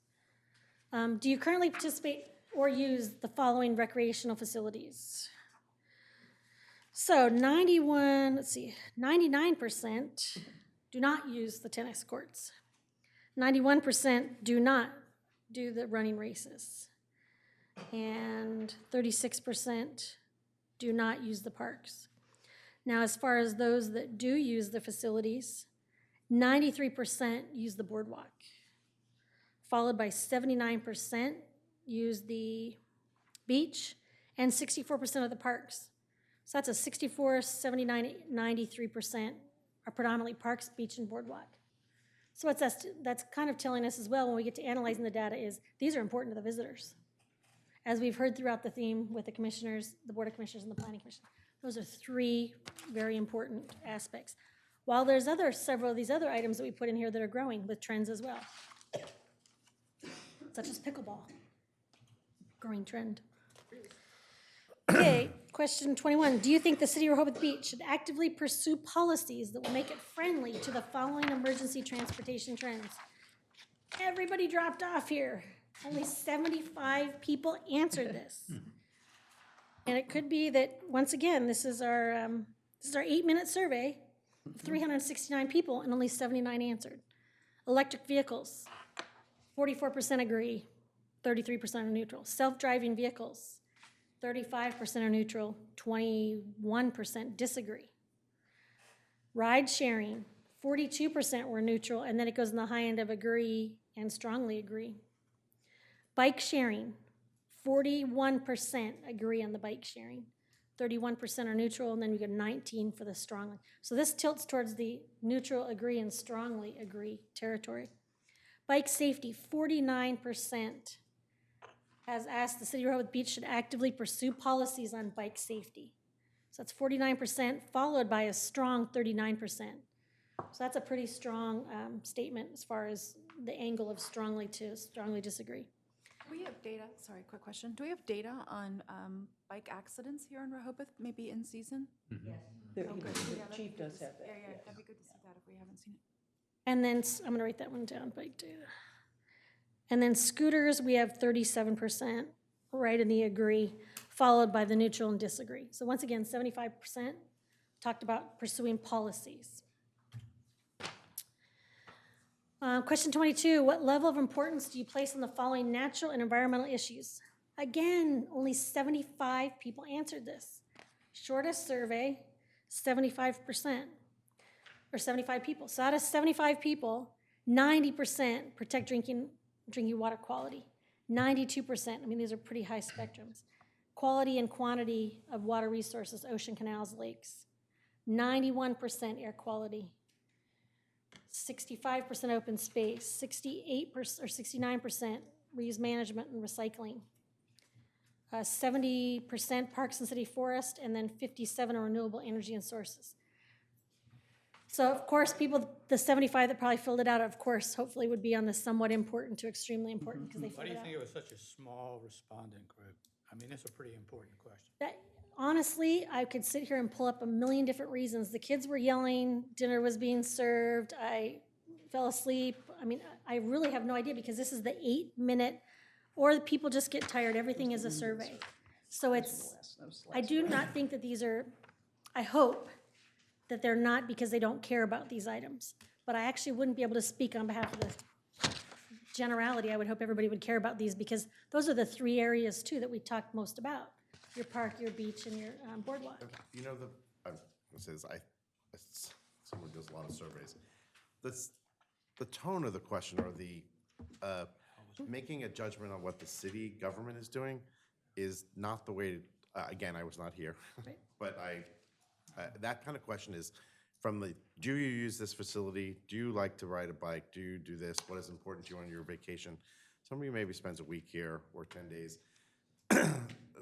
Do you currently participate or use the following recreational facilities? So 99% do not use the tennis courts. 91% do not do the running races. And 36% do not use the parks. Now, as far as those that do use the facilities, 93% use the boardwalk, followed by 79% use the beach, and 64% of the parks. So that's a 64, 79, 93% are predominantly parks, beach, and boardwalk. So what's that's kind of telling us as well when we get to analyzing the data is these are important to the visitors. As we've heard throughout the theme with the commissioners, the Board of Commissioners, and the Planning Commission. Those are three very important aspects. While there's several of these other items that we put in here that are growing with trends as well, such as pickleball, growing trend. Okay, question 21. Do you think the City of Rehoboth Beach should actively pursue policies that will make it friendly to the following emergency transportation trends? Everybody dropped off here. Only 75 people answered this. And it could be that, once again, this is our 8-minute survey of 369 people and only 79 answered. Electric vehicles, 44% agree, 33% are neutral. Self-driving vehicles, 35% are neutral, 21% disagree. Ride sharing, 42% were neutral, and then it goes in the high end of agree and strongly agree. Bike sharing, 41% agree on the bike sharing, 31% are neutral, and then we get 19 for the strongly. So this tilts towards the neutral, agree, and strongly agree territory. Bike safety, 49% has asked the City of Rehoboth Beach should actively pursue policies on bike safety. So that's 49%, followed by a strong 39%. So that's a pretty strong statement as far as the angle of strongly to strongly disagree. Do we have data, sorry, quick question. Do we have data on bike accidents here in Rehoboth, maybe in season? Yes. The Oh, good. the Yeah, that'd chief be good does to have see- that. Yeah, yes. that'd be good to see that if we haven't seen it. And then, I'm gonna write that one down, bike data. And then scooters, we have 37%, right in the agree, followed by the neutral and disagree. So once again, 75% talked about pursuing policies. Question 22, what level of importance do you place on the following natural and environmental issues? Again, only 75 people answered this. Shortest survey, 75%, or 75 people. So out of 75 people, 90% protect drinking water quality. 92%, I mean, these are pretty high spectrums. Quality and quantity of water resources, ocean, canals, lakes. 91% air quality. 65% open space, 68% or 69% reuse management and recycling. 70% parks and city forest, and then 57% are renewable energy and sources. So of course, people, the 75 that probably filled it out, of course, hopefully would be on the somewhat important to extremely important because they Why filled do it you out. think it was such a small respondent group? I mean, it's a pretty important question. That, honestly, I could sit here and pull up a million different reasons. The kids were yelling, dinner was being served, I fell asleep. I mean, I really have no idea because this is the 8-minute, or the people just get tired. Everything is a survey. So it's, I do not think that these are, I hope that they're not because they don't care about these items. But I actually wouldn't be able to speak on behalf of the generality. I would hope everybody would care about these because those are the 3 areas too that we talked most about. Your park, your beach, and your boardwalk. You know, someone does a lot of surveys. The tone of the question or the making a judgment on what the city government is doing is not the way, again, I was not here, Right. but that kind of question is from the, do you use this facility? Do you like to ride a bike? Do you do this? What is important to you on your vacation? Somebody maybe spends a week here or 10 days,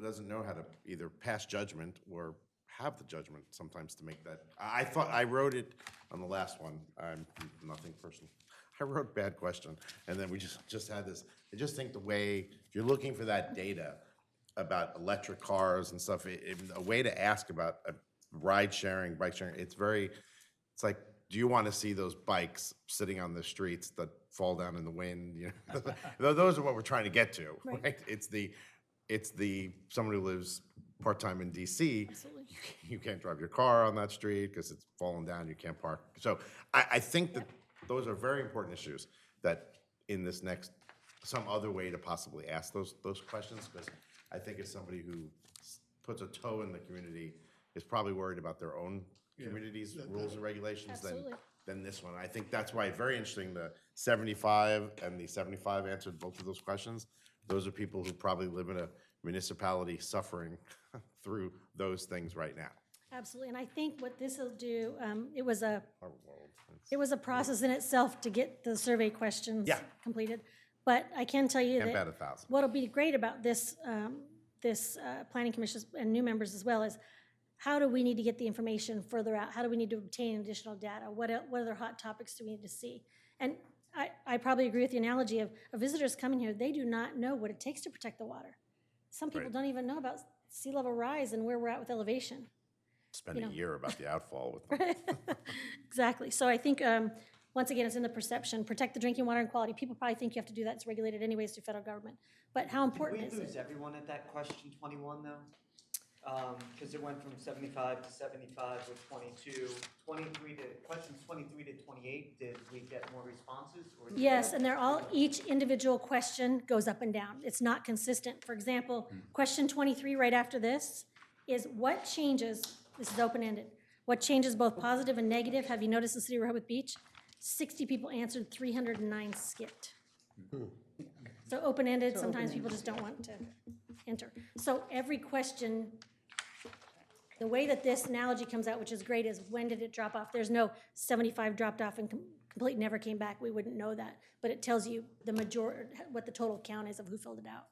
doesn't know how to either pass judgment or have the judgment sometimes to make that. I thought, I wrote it on the last one, I'm nothing personal. I wrote bad question, and then we just had this. I just think the way, if you're looking for that data about electric cars and stuff, a way to ask about ride sharing, bike sharing, it's like, do you want to see those bikes sitting on the streets that fall down in the wind? You know, those are what we're trying to get to, right? It's the someone who lives part-time in DC, you can't drive your car on that street because it's fallen down, you can't park. So I think that those are very important issues that in this next, some other way to possibly ask those questions, because I think as somebody who puts a toe in the community is probably worried about their own community's rules and regulations than this one. I think that's why very interesting, the 75 and the 75 answered both of those questions. Those are people who probably live in a municipality suffering through those things right now. Absolutely, and I think what this will do, it was a process in itself to get the survey questions completed. But I can tell you that what'll be great about this, planning commission and new members as well is how do we need to get the information further out? How do we need to obtain additional data? What other hot topics do we need to see? And I probably agree with the analogy of visitors coming here, they do not know what it takes to protect the water. Some people don't even know about sea level rise and where we're at with elevation. Spend a year about the outfall with them. Exactly. So I think, once again, it's in the perception. Protect the drinking water and quality. People probably think you have to do that. It's regulated anyways through federal government. But how important is it? Did we lose everyone at that question 21, though? Because it went from 75 to 75 with 22. 23 to, questions 23 to 28, did we get more responses? Or Yes, and they're all, each individual question goes up and down. It's not consistent. For example, question 23 right after this is what changes, this is open-ended, what changes both positive and negative have you noticed in the city of Rehoboth Beach? 60 people answered, 309 skipped. So open-ended, sometimes people just don't want to enter. So every question, the way that this analogy comes out, which is great, is when did it drop off? There's no 75 dropped off and complete never came back. We wouldn't know that. But it tells you the majority, what the total count is of who filled it out.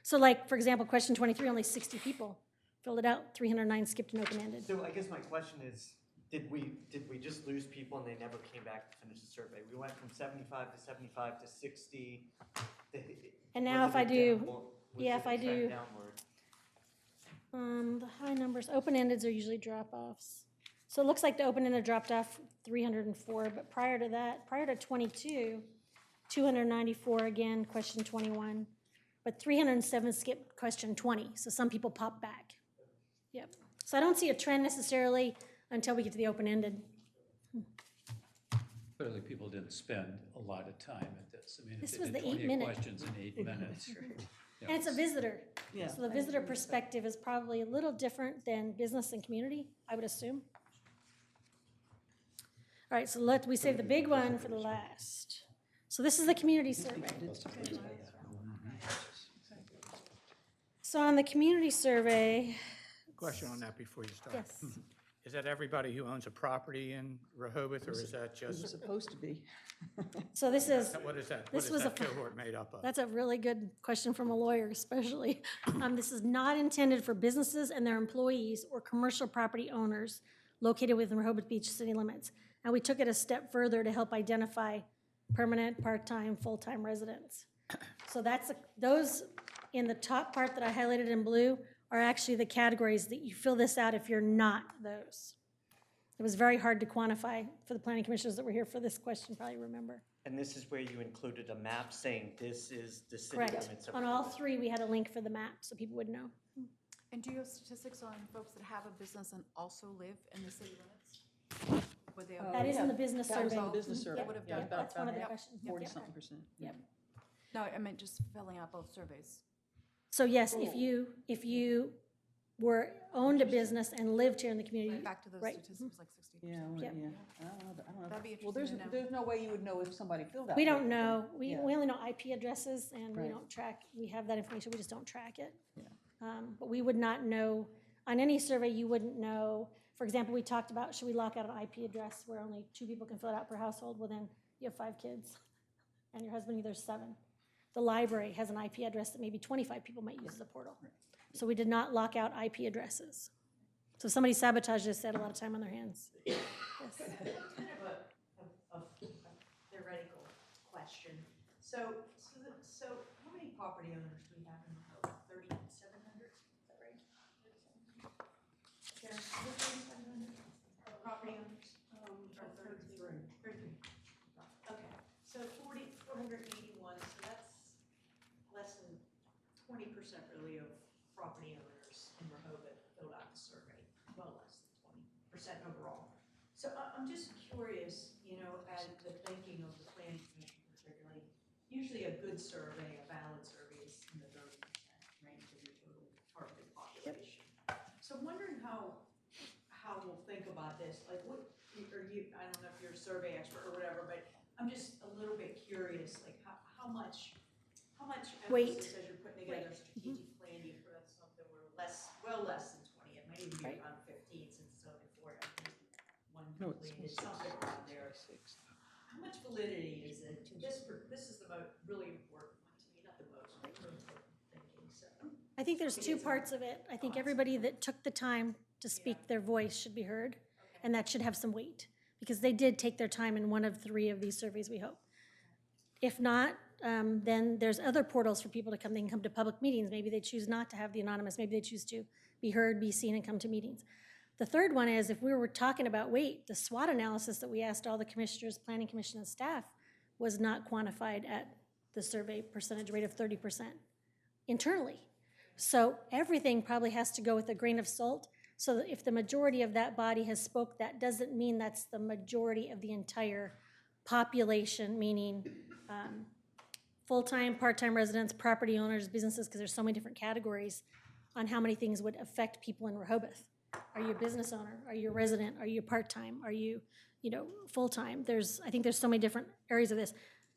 So like, for example, question 23, only 60 people filled it out, 309 skipped and open-ended. So I guess my question is, did we just lose people and they never came back to finish the survey? We went from 75 to 75 to 60. And now if I do, if I do, the high numbers, open-endeds are usually drop-offs. So it looks like the open-ended dropped off 304, but prior to that, prior to 22, 294 again, question 21, but 307 skipped question 20, so some people popped back. Yep. So I don't see a trend necessarily until we get to the open-ended. Clearly, people didn't spend a lot of time at this. I mean, if This they was did the 8 28 minute. questions in 8 minutes. you And it's a know, visitor. Yeah. So the visitor perspective is probably a little different than business and community, I would assume. All right, so we save the big one for the last. So this is the community survey. So on the community survey, Question on that before you start. yes, Is that everybody who owns a property in Rehoboth, or is that It's just, supposed to be. so this is, what is that, what This is was that a- cohort made up of? that's a really good question from a lawyer especially. This is not intended for businesses and their employees or commercial property owners located within Rehoboth Beach city limits. And we took it a step further to help identify permanent, part-time, full-time residents. So those in the top part that I highlighted in blue are actually the categories that you fill this out if you're not those. It was very hard to quantify for the planning commissioners that were here for this question, probably remember. And this is where you included a map saying this is the city Correct. limits of On all Rehoboth. three, we had a link for the map, so people would know. And do you have statistics on folks that have a business and also live in the city limits? Would they have? That is in the business That was survey. on the business survey. That would have Yeah, done. about- That's one of the about questions. Yep, 40-something%. Yep. No, I meant just filling out both surveys. So yes, if you owned a business and lived here in the community, Back to those right. statistics, like 60%. Yeah, well, Yep. yeah. I don't know. That'd be Well, interesting to know. there's no way you would know if somebody filled out. We don't paper. know. We Yeah. only know IP addresses and we Right. don't track, we have that information, we just don't track it. Yeah. But we would not know, on any survey, you wouldn't know. For example, we talked about, should we lock out an IP address where only 2 people can fill it out per household? Well, then you have 5 kids and your husband either 7. The library has an IP address that maybe 25 people might use as a portal. So we did not lock out IP addresses. So if somebody sabotaged this, they had a lot of time on their hands. Yes. Kind of a theoretical question. So how many property owners do we have in Rehoboth? 3,700, is that right? Karen, is it 3,700 property owners? Or 33? 33. Okay, so 481, so that's less than 20% really of property owners in Rehoboth filled out the survey, well less than 20% overall. So I'm just curious, at the thinking of the planning commission particularly, usually a good survey, a valid survey is in the 30% range of your total targeted population. So I'm wondering how we'll think about this, like what, or you, I don't know if you're a survey expert or whatever, but I'm just a little bit curious, like how much Weight. emphasis as you're putting together strategic plan, do you put on something where well less than 20, it might even be Right. around 15 since it's only 4, I think one No, it's completed, something around there. How much validity is it? This is the really important one to me, not the most, but really important thinking, so. I think there's 2 parts of it. I think everybody that took the time to speak their voice should be heard, and that should have some weight, because they did take their time in one of 3 of these surveys, we hope. If not, then there's other portals for people to come. They can come to public meetings. Maybe they choose not to have the anonymous. Maybe they choose to be heard, be seen, and come to meetings. The third one is, if we were talking about weight, the SWOT analysis that we asked all the commissioners, planning commission, and staff was not quantified at the survey percentage rate of 30% internally. So everything probably has to go with a grain of salt. So that if the majority of that body has spoke, that doesn't mean that's the majority of the entire population, meaning full-time, part-time residents, property owners, businesses, because there's so many different categories on how many things would affect people in Rehoboth. Are you a business owner? Are you a resident? Are you part-time? Are you, full-time? I think there's so many different areas of this.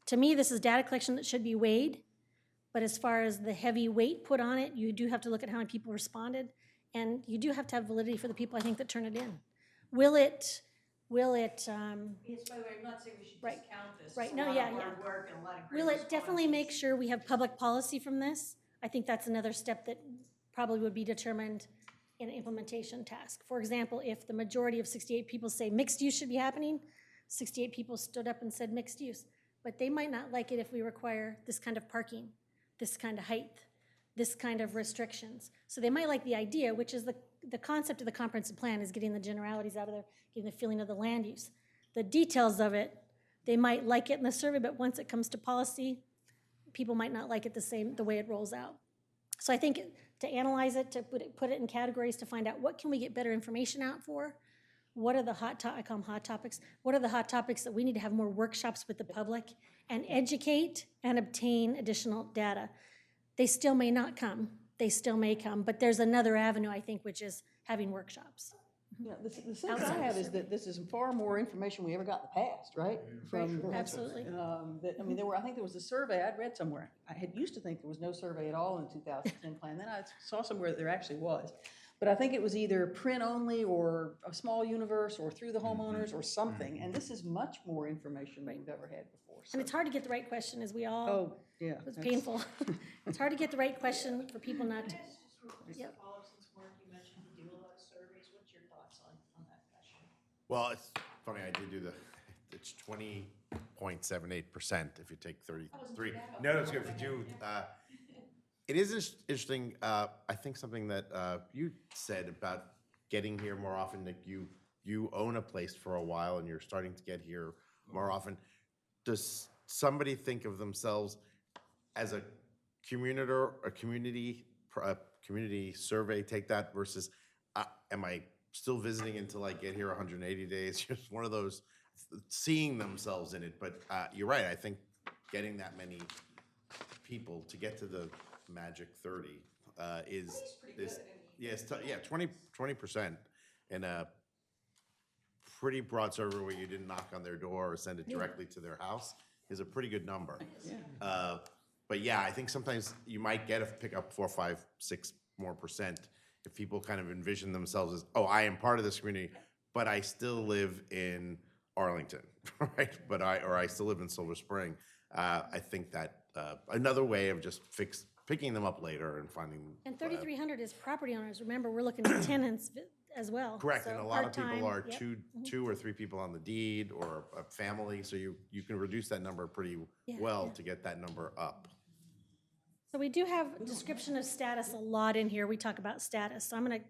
To me, this is data collection that should be weighed, but as far as the heavy weight put on it, you do have to look at how many people responded, and you do have to have validity for the people, I think, that turn it in. Will it, Yes, by the way, I'm not saying we should Right. discount this. Right. It's a No, lot yeah, of hard yeah. work and a lot of great will it definitely make responses. sure we have public policy from this? I think that's another step that probably would be determined in an implementation task. For example, if the majority of 68 people say mixed use should be happening, 68 people stood up and said mixed use. But they might not like it if we require this kind of parking, this kind of height, this kind of restrictions. So they might like the idea, which is the concept of the comprehensive plan is getting the generalities out of there, getting the feeling of the land use. The details of it, they might like it in the survey, but once it comes to policy, people might not like it the way it rolls out. So I think to analyze it, to put it in categories to find out what can we get better information out for, what are the I call them hot topics, what are the hot topics that we need to have more workshops with the public and educate and obtain additional data. They still may not come, they still may come, but there's another avenue, I think, which is having workshops. Yeah, the sense I have is that this is far more information we ever got in the past, right? From Absolutely. I mean, I think there was a survey I'd read somewhere. I had used to think there was no survey at all in the 2010 plan. Then I saw somewhere that there actually was. But I think it was either print only or a small universe or through the homeowners or something. And this is much more information than we've ever had before. And it's hard to get the right question, as we all, Oh, yeah. it's painful. It's hard to get the right question for people not to. Just Yep. to follow up, since Mark, you mentioned you do a lot of surveys, what's your thoughts on that question? Well, it's funny, I did do it's 20.78% if you take 33. No, it's good if you do. It is interesting, I think something that you said about getting here more often, that you own a place for a while and you're starting to get here more often. Does somebody think of themselves as a community survey, take that versus, am I still visiting until I get here 180 days? Just one of those, seeing themselves in it. But you're right, I think getting that many people to get to the magic 30 is, yes, yeah, 20% in a pretty broad survey where you didn't knock on their door or send it directly to their house is a pretty good number. But yeah, I think sometimes you might pick up 4, 5, 6 more % if people kind of envision themselves as, oh, I am part of this community, but I still live in Arlington, right? I still live in Silver Spring. I think that another way of just picking them up later and finding. And 3,300 is property owners. Remember, we're looking at tenants as well. Correct, So and a lot of people part-time, are yep. two or three people on the deed or a family, so you can reduce that number pretty Yeah, well yeah. to get that number up. So we do have description of status a lot in here. We talk about status. So I'm going to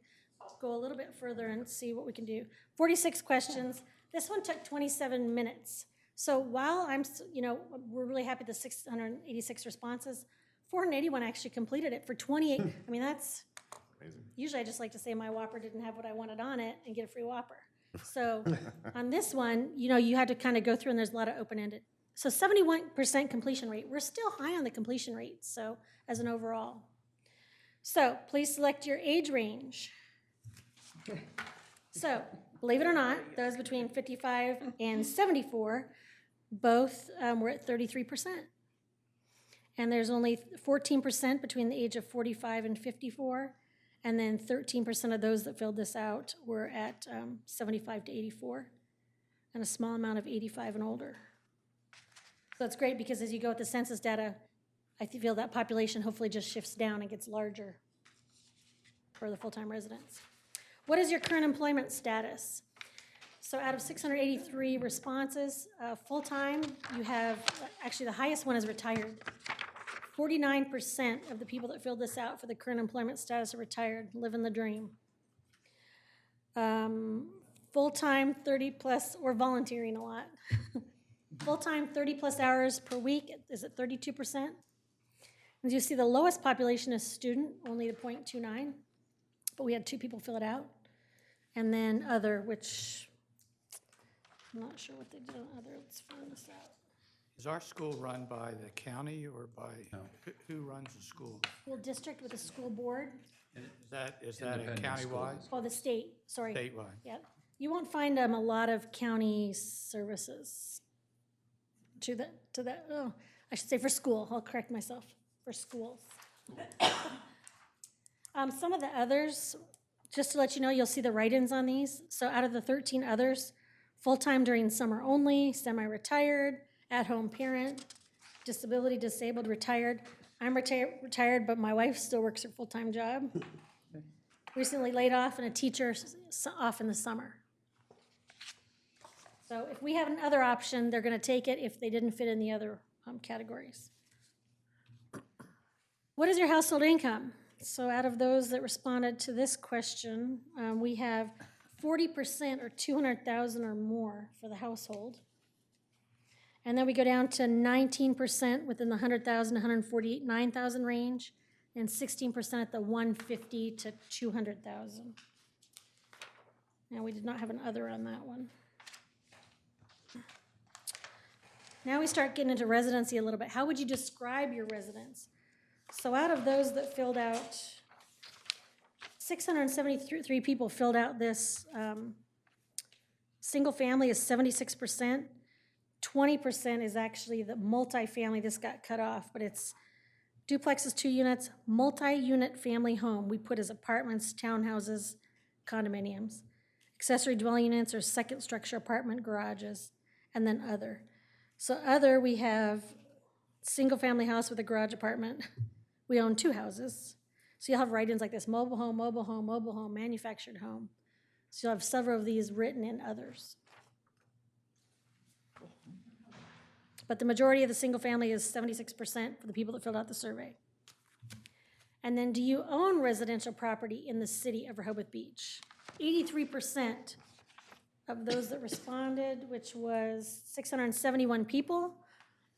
go a little bit further and see what we can do. 46 questions. This one took 27 minutes. So while we're really happy with the 686 responses, 481 actually completed it for 28. I mean, that's, Amazing. usually I just like to say my Whopper didn't have what I wanted on it and get a free Whopper. So on this one, you had to kind of go through and there's a lot of open-ended. So 71% completion rate. We're still high on the completion rate, so as an overall. So please select your age range. So believe it or not, those between 55 and 74, both were at 33%. And there's only 14% between the age of 45 and 54, and then 13% of those that filled this out were at 75 to 84, and a small amount of 85 and older. So it's great because as you go with the census data, I feel that population hopefully just shifts down and gets larger for the full-time residents. What is your current employment status? So out of 683 responses, full-time, you have, actually the highest one is retired. 49% of the people that filled this out for the current employment status are retired, living the dream. Full-time, 30 plus, or volunteering a lot. Full-time, 30 plus hours per week is at 32%. As you see, the lowest population is student, only the 0.29, but we had 2 people fill it out. And then other, which I'm not sure what they did on other, let's find this out. Is our school run by the county or by, who runs the school? School district with a school board. Is that a Independent countywide? Oh, the state, sorry. Statewide? Yeah, you won't find a lot of county services I should say for school, I'll correct myself, for schools. Some of the others, just to let you know, you'll see the write-ins on these. So out of the 13 others, full-time during summer only, semi-retired, at-home parent, disability, disabled, retired. I'm retired, but my wife still works her full-time job. Recently laid off and a teacher off in the summer. So if we have another option, they're going to take it if they didn't fit in the other categories. What is your household income? So out of those that responded to this question, we have 40% or 200,000 or more for the household. And then we go down to 19% within the 100,000 to 149,000 range, and 16% at the 150 to 200,000. And we did not have an other on that one. Now we start getting into residency a little bit. How would you describe your residence? So out of those that filled out, 673 people filled out this. Single family is 76%. 20% is actually the multifamily. This got cut off, but it's duplexes, 2 units, multi-unit family home. We put as apartments, townhouses, condominiums. Accessory dwelling units or second structure apartment garages, and then other. So other, we have single-family house with a garage apartment. We own 2 houses. So you'll have write-ins like this: mobile home, mobile home, mobile home, manufactured home. So you'll have several of these written in others. But the majority of the single-family is 76% for the people that filled out the survey. And then, do you own residential property in the city of Rehoboth Beach? 83% of those that responded, which was 671 people,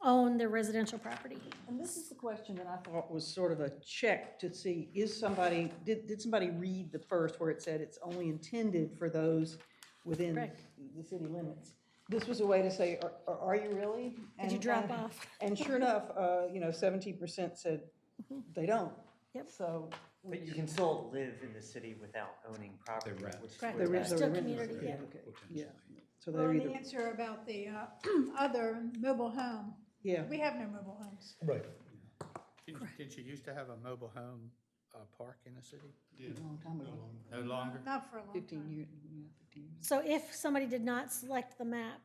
own their residential property. And this is the question that I thought was sort of a check to see, is somebody, did somebody read the first where it said it's only intended for those within Correct. the city limits? This was a way to say, are you really? Did you drop off? And sure enough, 17% said they don't. Yep. So. But you can still live in the city without owning property, rent. which is Correct. where There that- is Still a community, rental, yeah. okay, yeah. So Well, they're and either, the answer about the other mobile home, yeah. we have no mobile homes. Right. Didn't you used to have a mobile home park in the city? Yeah. A long time ago. No longer? Not for a long 15 time. years, yeah, 15 years. So if somebody did not select the map,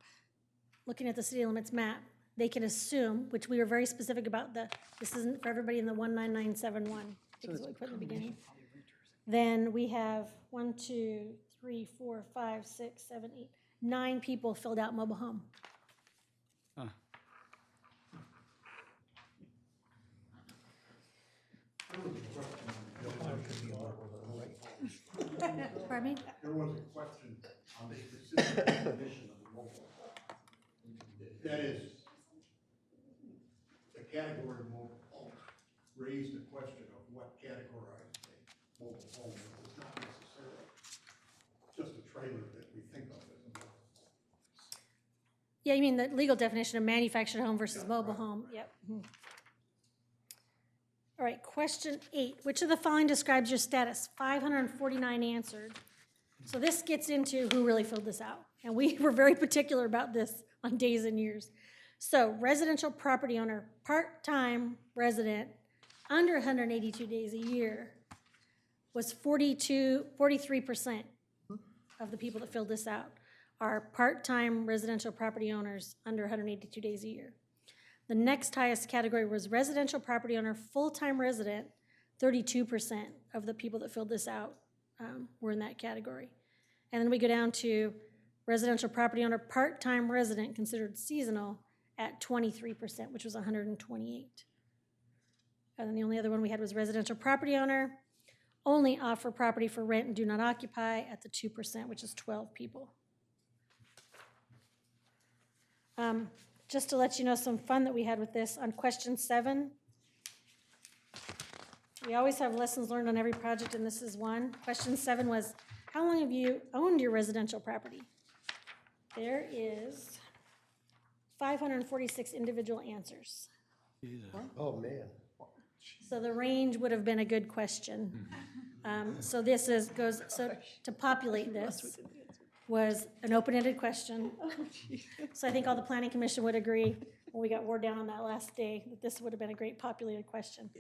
looking at the city limits map, they can assume, which we were very specific about this isn't for everybody in the 19971, I think is what we put in the beginning. Then we have 1, 2, 3, 4, 5, 6, 7, 8, 9 people filled out mobile home. Huh. Pardon me? There was a question on the specific definition of the mobile. That is, the category of mobile home raised the question of what categorized a mobile home. It was not necessarily just a trailer that we think of as a mobile home. Yeah, you mean the legal definition of manufactured home versus mobile home, yep. Mhm. All right, question 8, which of the following describes your status? 549 answered. So this gets into who really filled this out. And we were very particular about this on days and years. So residential property owner, part-time resident, under 182 days a year, was 43% of the people that filled this out are part-time residential property owners under 182 days a year. The next highest category was residential property owner, full-time resident. 32% of the people that filled this out were in that category. And then we go down to residential property owner, part-time resident considered seasonal at 23%, which was 128. And then the only other one we had was residential property owner, only offer property for rent and do not occupy at the 2%, which is 12 people. Just to let you know some fun that we had with this, on question 7, we always have lessons learned on every project, and this is one. Question 7 was, how long have you owned your residential property? There is 546 individual answers. Oh, man. So the range would have been a good question. So this so to populate this was an open-ended question. So I think all the planning commission would agree, when we got wore down on that last day, that this would have been a great populated question.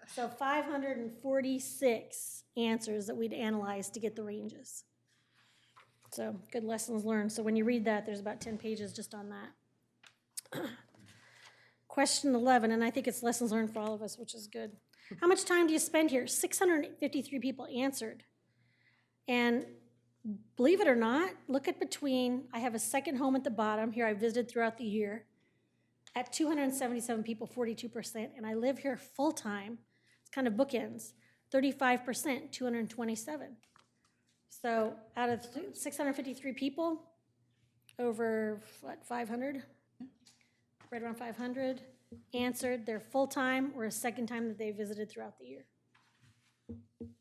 So 546 answers that we'd analyze to get the ranges. So good lessons learned. So when you read that, there's about 10 pages just on that. Question 11, and I think it's lessons learned for all of us, which is good. How much time do you spend here? 653 people answered. And believe it or not, look at between, I have a second home at the bottom, here I visited throughout the year, at 277 people, 42%, and I live here full-time, it's kind of bookends, 35%, 227. So out of 653 people, over, 500? Right around 500 answered their full-time or a second time that they visited throughout the year.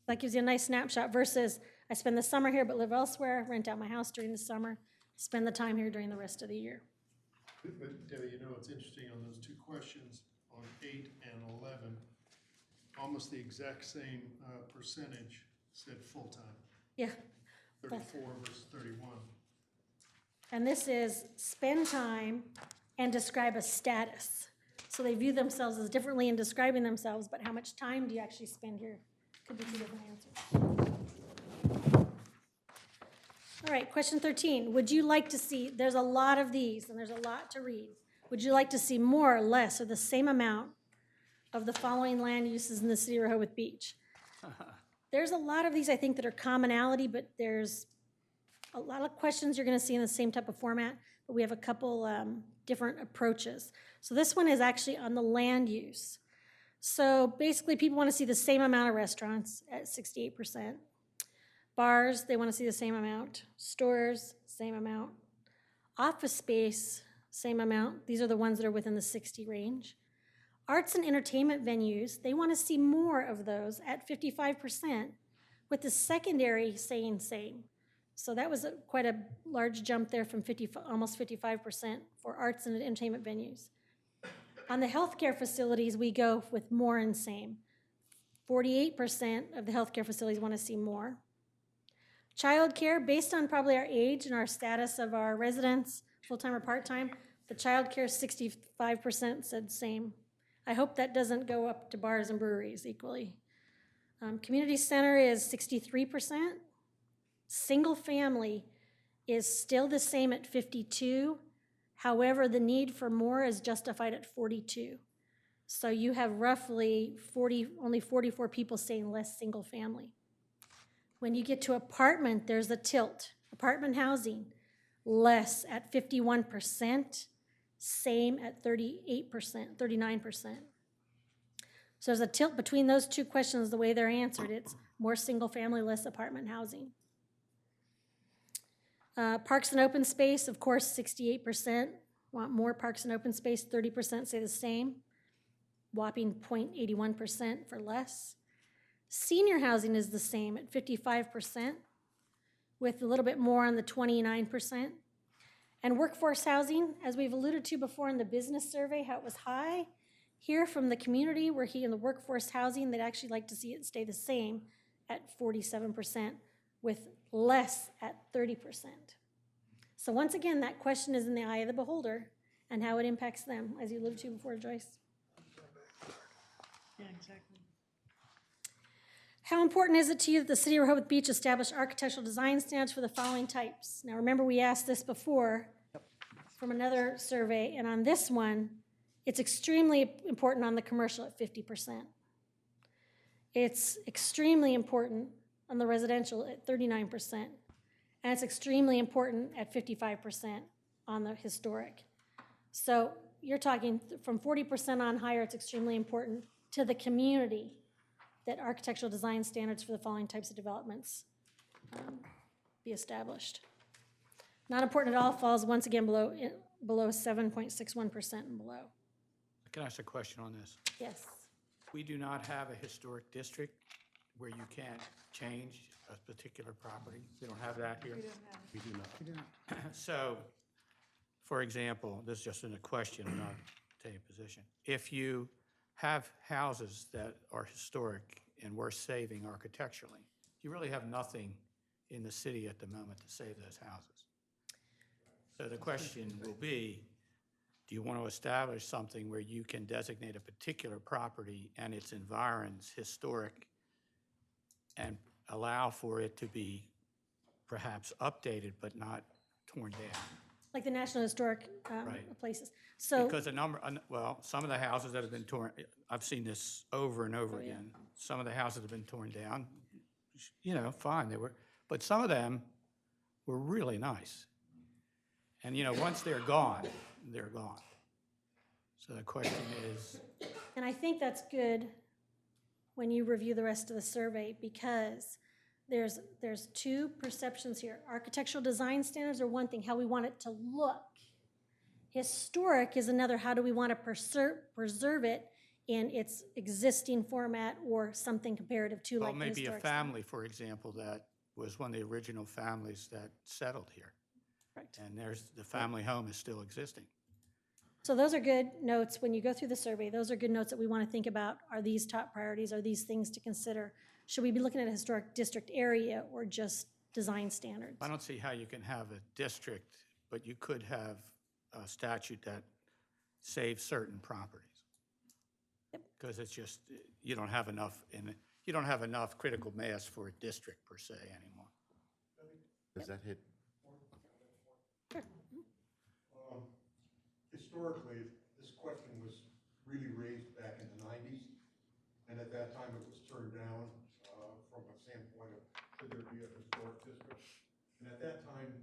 That gives you a nice snapshot versus I spend the summer here but live elsewhere, rent out my house during the summer, spend the time here during the rest of the year. But Debbie, you know, it's interesting on those two questions on 8 and 11, almost the exact same percentage said full-time, Yeah, 34 versus 31. and this is spend time and describe a status. So they view themselves as differently in describing themselves, but how much time do you actually spend here? Could be two different answers. All right, question 13. Would you like to see, there's a lot of these and there's a lot to read. Would you like to see more, less, or the same amount of the following land uses in the city of Rehoboth Beach? There's a lot of these, I think, that are commonality, but there's a lot of questions you're gonna see in the same type of format, but we have a couple different approaches. So this one is actually on the land use. So basically, people wanna see the same amount of restaurants at 68%. Bars, they wanna see the same amount. Stores, same amount. Office space, same amount. These are the ones that are within the 60 range. Arts and entertainment venues, they wanna see more of those at 55%, with the secondary saying same. So that was quite a large jump there from almost 55% for arts and entertainment venues. On the healthcare facilities, we go with more and same. 48% of the healthcare facilities want to see more. Childcare, based on probably our age and our status of our residents, full-time or part-time, the childcare 65% said same. I hope that doesn't go up to bars and breweries equally. Community center is 63%. Single family is still the same at 52. However, the need for more is justified at 42. So you have roughly only 44 people saying less single family. When you get to apartment, there's a tilt. Apartment housing, less at 51%, same at 38%, 39%. So there's a tilt between those two questions, the way they're answered. It's more single family, less apartment housing. Parks and open space, of course, 68% want more parks and open space, 30% say the same, whopping 0.81% for less. Senior housing is the same at 55%, with a little bit more on the 29%. And workforce housing, as we've alluded to before in the business survey, how it was high. Here from the community, we're here in the workforce housing, they'd actually like to see it stay the same at 47%, with less at 30%. So once again, that question is in the eye of the beholder and how it impacts them, as you alluded to before, Joyce. Yeah, exactly. How important is it to you that the City of Rehoboth Beach establish architectural design standards for the following types? Now remember, we asked this before from another survey, and on this one, it's extremely important on the commercial at 50%. It's extremely important on the residential at 39%, and it's extremely important at 55% on the historic. So you're talking from 40% on higher, it's extremely important to the community that architectural design standards for the following types of developments be established. Not important at all falls once again below 7.61% and below. Can I ask a question on this? Yes. We do not have a historic district where you can't change a particular property. We don't have that here. We do not. So, for example, this is just in a question, I'm not taking a position. If you have houses that are historic and worth saving architecturally, you really have nothing in the city at the moment to save those houses. So the question will be, do you want to establish something where you can designate a particular property and its environs historic and allow for it to be perhaps updated but not torn down? Like the National Historic Right. Places. So, Because some of the houses that have been torn, I've seen this over and over again. Some of the houses have been torn down, fine, but some of them were really nice. And, once they're gone, they're gone. So the question is, and I think that's good when you review the rest of the survey, because there's two perceptions here. Architectural design standards are one thing, how we want it to look. Historic is another, how do we want to preserve it in its existing format or something comparative to well, like the maybe a historic. family, for example, that was one of the original families that settled here. Correct. And the family home is still existing. So those are good notes. When you go through the survey, those are good notes that we want to think about. Are these top priorities? Are these things to consider? Should we be looking at a historic district area or just design standards? I don't see how you can have a district, but you could have a statute that saves certain properties. Because it's just, you don't have enough critical mass for a district per se anymore. Does that hit? Historically, this question was really raised back in the 90s, and at that time it was turned down from a standpoint of should there be a historic district. And at that time,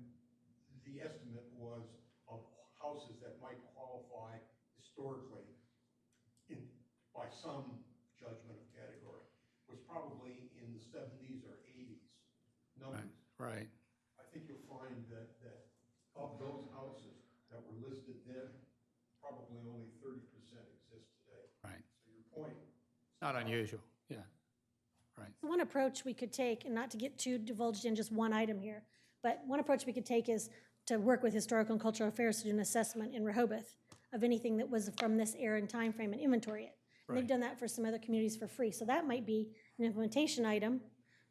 the estimate was of houses that might qualify historically by some judgment of category was probably in the 70s or 80s numbers. Right. I think you'll find that of those houses that were listed then, probably only 30% exist today. Right. So your point. Not unusual, yeah. Right. One approach we could take, and not to get too divulged in just one item here, but one approach we could take is to work with Historical and Cultural Affairs to do an assessment in Rehoboth of anything that was from this era and time frame and inventory it. And they've Right. done that for some other communities for free. So that might be an implementation item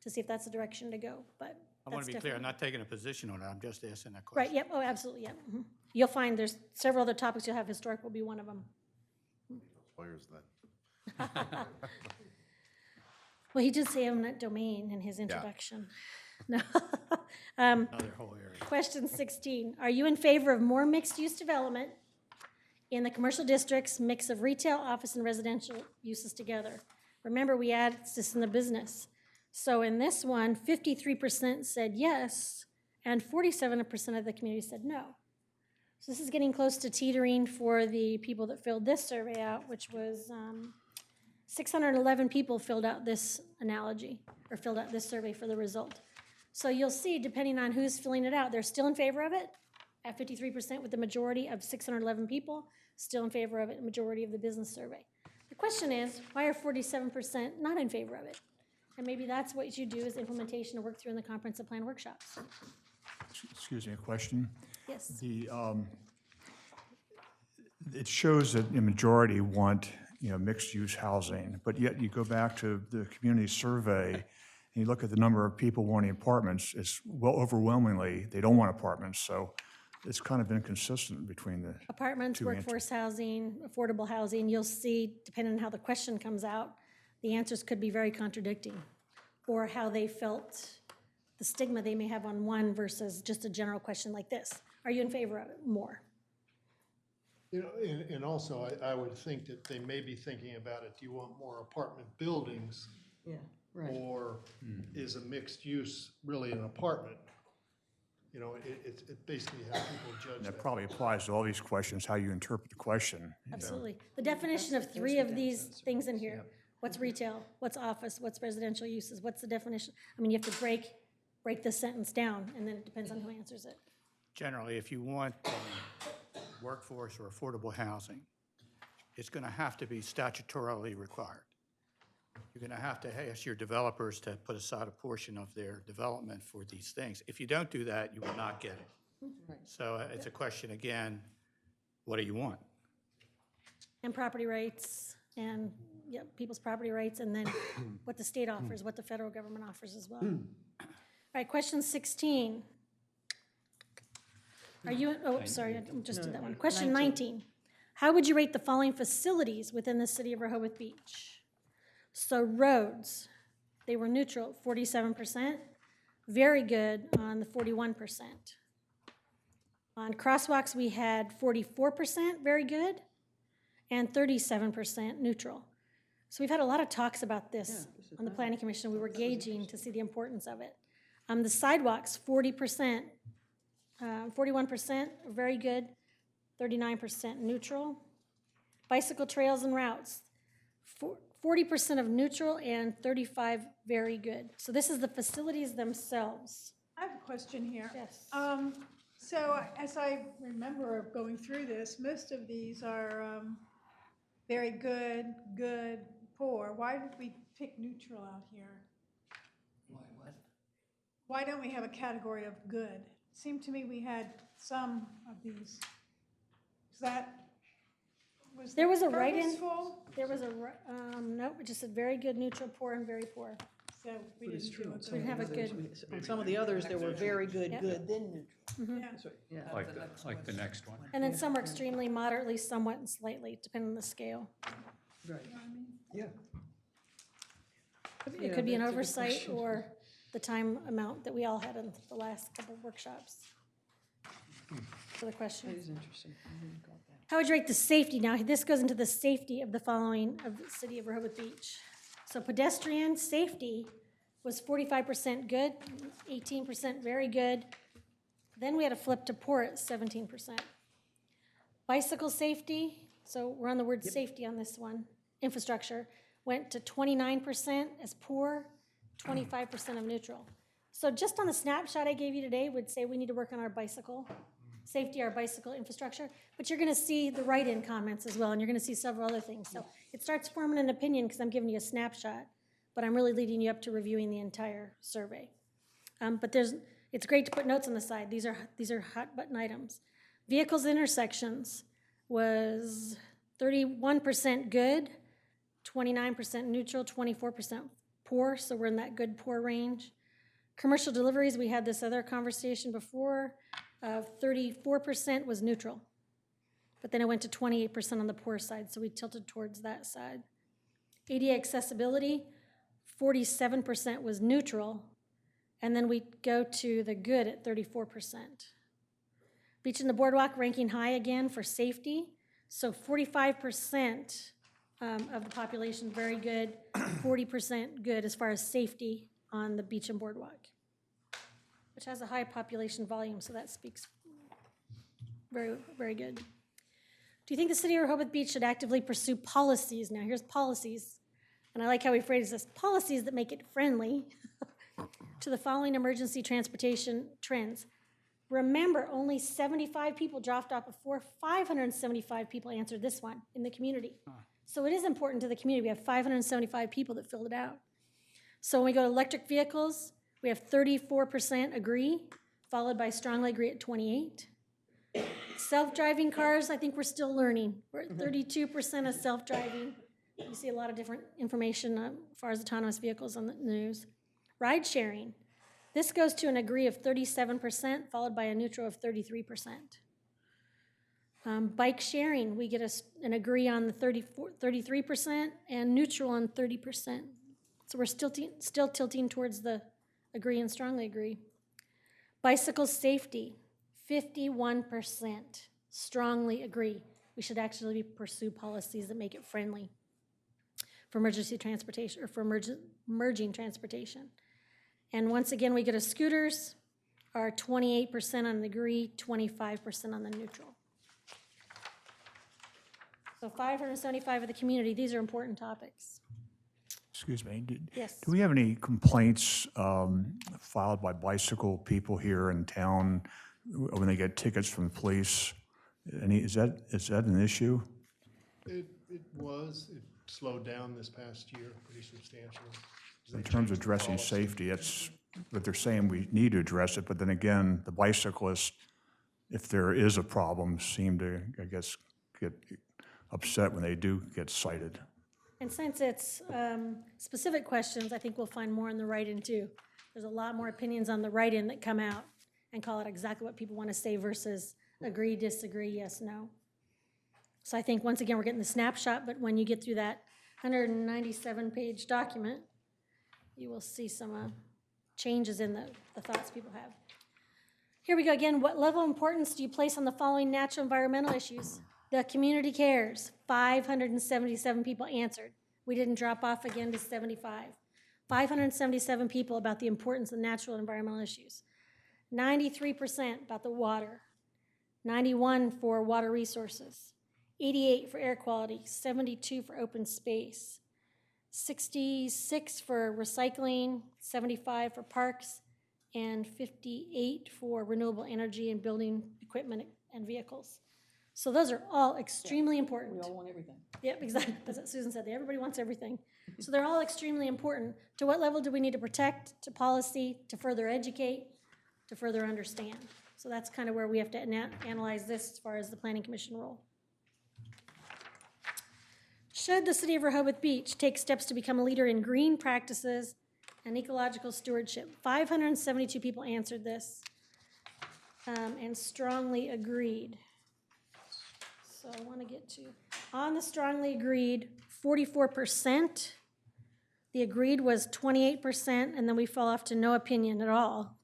to see if that's the direction to go, but I want that's to be clear, I'm definitely- not taking a position on it, I'm just asking that Right, question. yep, oh, absolutely, yep. Mhm. You'll find there's several other topics you'll have, historic will be one of them. Lawyers then. Well, he did say eminent domain in his introduction. No. Another whole area. Question 16, are you in favor of more mixed-use development in the commercial districts, mix of retail, office, and residential uses together? Remember, we added this in the business. So in this one, 53% said yes, and 47% of the community said no. So this is getting close to teetering for the people that filled this survey out, which was 611 people filled out this analogy, or filled out this survey for the result. So you'll see, depending on who's filling it out, they're still in favor of it at 53% with the majority of 611 people, still in favor of it, majority of the business survey. The question is, why are 47% not in favor of it? And maybe that's what you do is implementation to work through in the comprehensive plan workshops. Excuse me, a question? Yes. It shows that the majority want, mixed-use housing, but yet you go back to the community survey, and you look at the number of people wanting apartments, it's overwhelmingly, they don't want apartments, so it's kind of inconsistent between the Apartments, two answers. workforce housing, affordable housing, you'll see, depending on how the question comes out, the answers could be very contradicting, or how they felt, the stigma they may have on one versus just a general question like this. Are you in favor of it? More. And also, I would think that they may be thinking about it, do you want more apartment buildings? Yeah, right. Or is a mixed use really an apartment? It's basically how people judge And that. that probably applies to all these questions, how you interpret the question. Absolutely. The definition of three of these things in here, what's retail, what's office, what's residential uses, what's the definition? I mean, you have to break the sentence down, and then it depends on who answers it. Generally, if you want workforce or affordable housing, it's going to have to be statutorily required. You're going to have to ask your developers to put aside a portion of their development for these things. If you don't do that, you will not get it. So it's a question, again, what do you want? And property rights, and, yeah, people's property rights, and then what the state offers, what the federal government offers as well. All right, question 16. Are you, oh, sorry, I just did that one. Question 19. How would you rate the following facilities within the city of Rehoboth Beach? So roads, they were neutral, 47%. Very good on the 41%. On crosswalks, we had 44% very good and 37% neutral. So we've had a lot of talks about this on the Planning Commission. We were gauging to see the importance of it. The sidewalks, 40%, 41% very good, 39% neutral. Bicycle trails and routes, 40% of neutral and 35 very good. So this is the facilities themselves. I have a question here. Yes. So as I remember going through this, most of these are very good, good, poor. Why did we pick neutral out here? Why what? why don't we have a category of good? Seemed to me we had some of these. Is that, was There that was a write-in. purposeful? There was nope, it just said very good, neutral, poor, and very poor. So we But it's didn't do true. it. on some We of didn't have the a others, good- on some of the others, there were very good, Yep. good, then neutral. Yeah. That's right, yeah. Like the next one. And then some are extremely, moderately, somewhat, and slightly, depending on the scale. Right. Yeah. It Yeah, could be an that's a good oversight question. or the time amount that we all had in the last couple of workshops. For the That question. is interesting. I hadn't caught that. How would you rate the safety? Now, this goes into the safety of the following of the city of Rehoboth Beach. So pedestrian safety was 45% good, 18% very good. Then we had a flip to poor at 17%. Bicycle safety, so we're on the word safety on this one, infrastructure, went to 29% as poor, 25% of neutral. So just on the snapshot I gave you today would say we need to work on our bicycle safety, our bicycle infrastructure, but you're gonna see the write-in comments as well, and you're gonna see several other things. So it starts forming an opinion because I'm giving you a snapshot, but I'm really leading you up to reviewing the entire survey. But it's great to put notes on the side. These are hot button items. Vehicles intersections was 31% good, 29% neutral, 24% poor, so we're in that good poor range. Commercial deliveries, we had this other conversation before, 34% was neutral. But then it went to 28% on the poor side, so we tilted towards that side. ADA accessibility, 47% was neutral, and then we go to the good at 34%. Beach and the boardwalk ranking high again for safety, so 45% of the population very good, 40% good as far as safety on the beach and boardwalk, which has a high population volume, so that speaks very, very good. Do you think the city of Rehoboth Beach should actively pursue policies? Now, here's policies, and I like how we phrase this, policies that make it friendly to the following emergency transportation trends. Remember, only 75 people dropped off before 575 people answered this one in the community. So it is important to the community. We have 575 people that filled it out. So when we go to electric vehicles, we have 34% agree, followed by strongly agree at 28. Self-driving cars, I think we're still learning. We're at 32% of self-driving. You see a lot of different information as far as autonomous vehicles on the news. Ride sharing. This goes to an agree of 37%, followed by a neutral of 33%. Bike sharing, we get an agree on the 33% and neutral on 30%. So we're still tilting towards the agree and strongly agree. Bicycle safety, 51% strongly agree. We should actually pursue policies that make it friendly for emergency transportation or for emerging transportation. And once again, we get a scooters are 28% on the agree, 25% on the neutral. So 575 of the community, these are important topics. Excuse me, Yes. do we have any complaints filed by bicycle people here in town when they get tickets from the police? Is that an issue? It was, it slowed down this past year pretty substantially. In terms of addressing safety, that's what they're saying, we need to address it, but then again, the bicyclists, if there is a problem, seem to, I guess, get upset when they do get cited. And since it's specific questions, I think we'll find more in the write-in too. There's a lot more opinions on the write-in that come out and call it exactly what people want to say versus agree, disagree, yes, no. So I think, once again, we're getting the snapshot, but when you get through that 197-page document, you will see some changes in the thoughts people have. Here we go again. What level of importance do you place on the following natural environmental issues? The community cares. 577 people answered. We didn't drop off again to 75. 577 people about the importance of natural and environmental issues. 93% about the water. 91 for water resources. 88 for air quality. 72 for open space. 66 for recycling. 75 for parks. And 58 for renewable energy and building equipment and vehicles. So those are all extremely important. We all want everything. Yep, exactly. That's what Susan said. Everybody wants everything. So they're all extremely important. To what level do we need to protect, to policy, to further educate, to further understand? So that's kind of where we have to analyze this as far as the Planning Commission role. Should the city of Rehoboth Beach take steps to become a leader in green practices and ecological stewardship? 572 people answered this and strongly agreed. So I want to get to, on the strongly agreed, 44%. The agreed was 28%, and then we fell off to no opinion at all,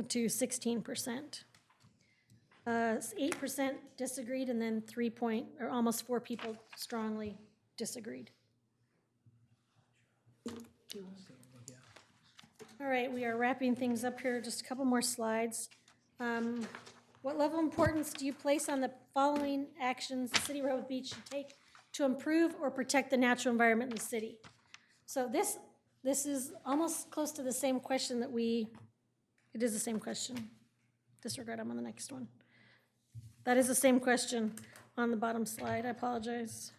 to 16%. 8% disagreed, and then almost 4 people strongly disagreed. All right, we are wrapping things up here. Just a couple more slides. What level of importance do you place on the following actions the city of Rehoboth Beach should take to improve or protect the natural environment in the city? So this is almost close to the same question that it is the same question. Disregard, I'm on the next one. That is the same question on the bottom slide, I apologize.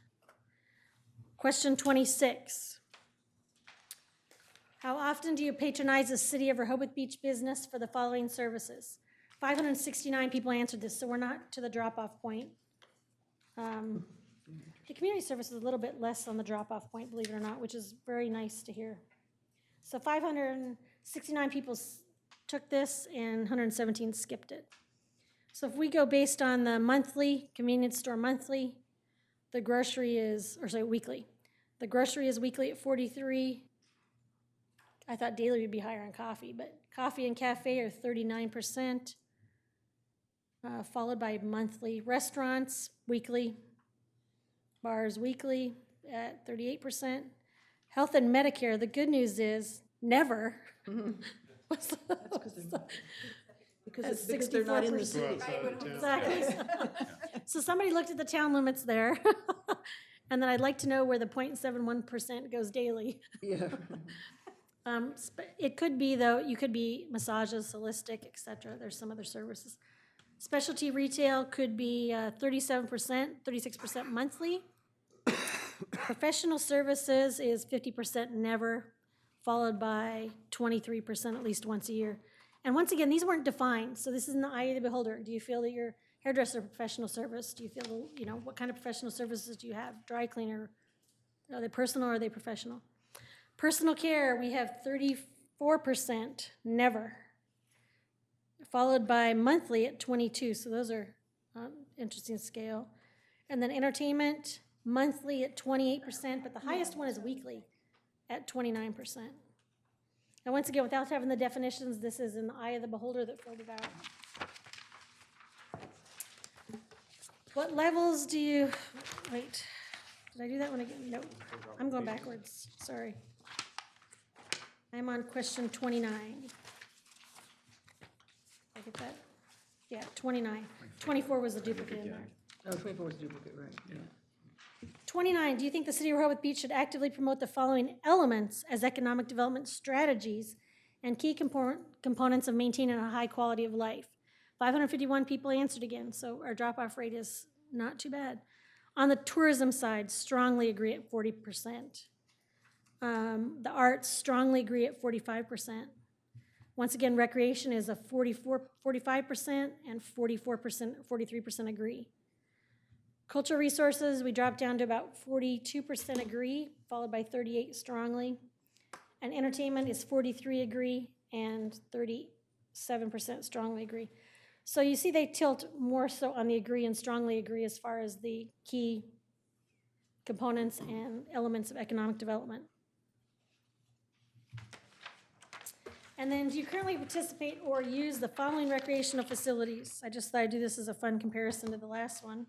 Question 26. How often do you patronize the city of Rehoboth Beach business for the following services? 569 people answered this, so we're not to the drop-off point. The community service is a little bit less on the drop-off point, believe it or not, which is very nice to hear. So 569 people took this and 117 skipped it. So if we go based on the monthly, convenience store monthly, the grocery is, weekly. The grocery is weekly at 43. I thought daily would be higher on coffee, but coffee and cafe are 39%, followed by monthly. Restaurants, weekly. Bars, weekly at 38%. Health and Medicare, the good news is never. That's because they're not in the city. Exactly. So somebody looked at the town limits there. And then I'd like to know where the 0.71% goes daily. Yeah. It could be, though, you could be massages, holistic, et cetera. There's some other services. Specialty retail could be 37%, 36% monthly. Professional services is 50% never, followed by 23% at least once a year. And once again, these weren't defined, so this is in the eye of the beholder. Do you feel that your hairdresser professional service? Do you feel, what kind of professional services do you have? Dry cleaner, are they personal or are they professional? Personal care, we have 34% never, followed by monthly at 22, so those are interesting scale. And then entertainment, monthly at 28%, but the highest one is weekly at 29%. And once again, without having the definitions, this is in the eye of the beholder that filled it out. What levels do you, wait, did I do that one again? No, I'm going backwards, sorry. I'm on question 29. I get that? Yeah, 29. 24 was the duplicate in there. Oh, 24 was duplicate, right, yeah. 29, do you think the city of Rehoboth Beach should actively promote the following elements as economic development strategies and key components of maintaining a high quality of life? 551 people answered again, so our drop-off rate is not too bad. On the tourism side, strongly agree at 40%. The arts strongly agree at 45%. Once again, recreation is a 45% and 43% agree. Cultural resources, we dropped down to about 42% agree, followed by 38 strongly. And entertainment is 43 agree and 37% strongly agree. So you see they tilt more so on the agree and strongly agree as far as the key components and elements of economic development. And then, do you currently participate or use the following recreational facilities? I just thought I'd do this as a fun comparison to the last one.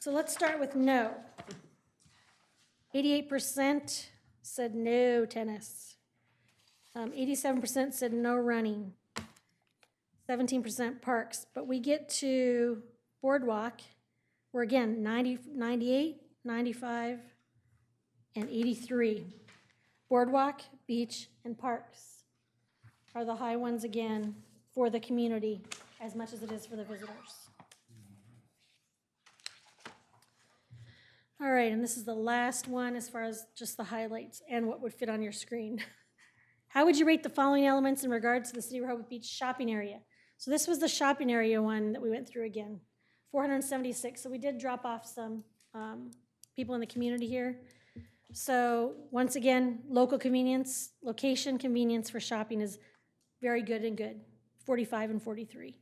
So let's start with no. 88% said no tennis. 87% said no running. 17% parks. But we get to boardwalk, where again, 98, 95, and 83. Boardwalk, beach, and parks are the high ones again for the community as much as it is for the visitors. All right, and this is the last one as far as just the highlights and what would fit on your screen. How would you rate the following elements in regards to the City of Rehoboth Beach shopping area? So this was the shopping area one that we went through again, 476. So we did drop off some people in the community here. So once again, local convenience, location convenience for shopping is very good and good, 45 and 43.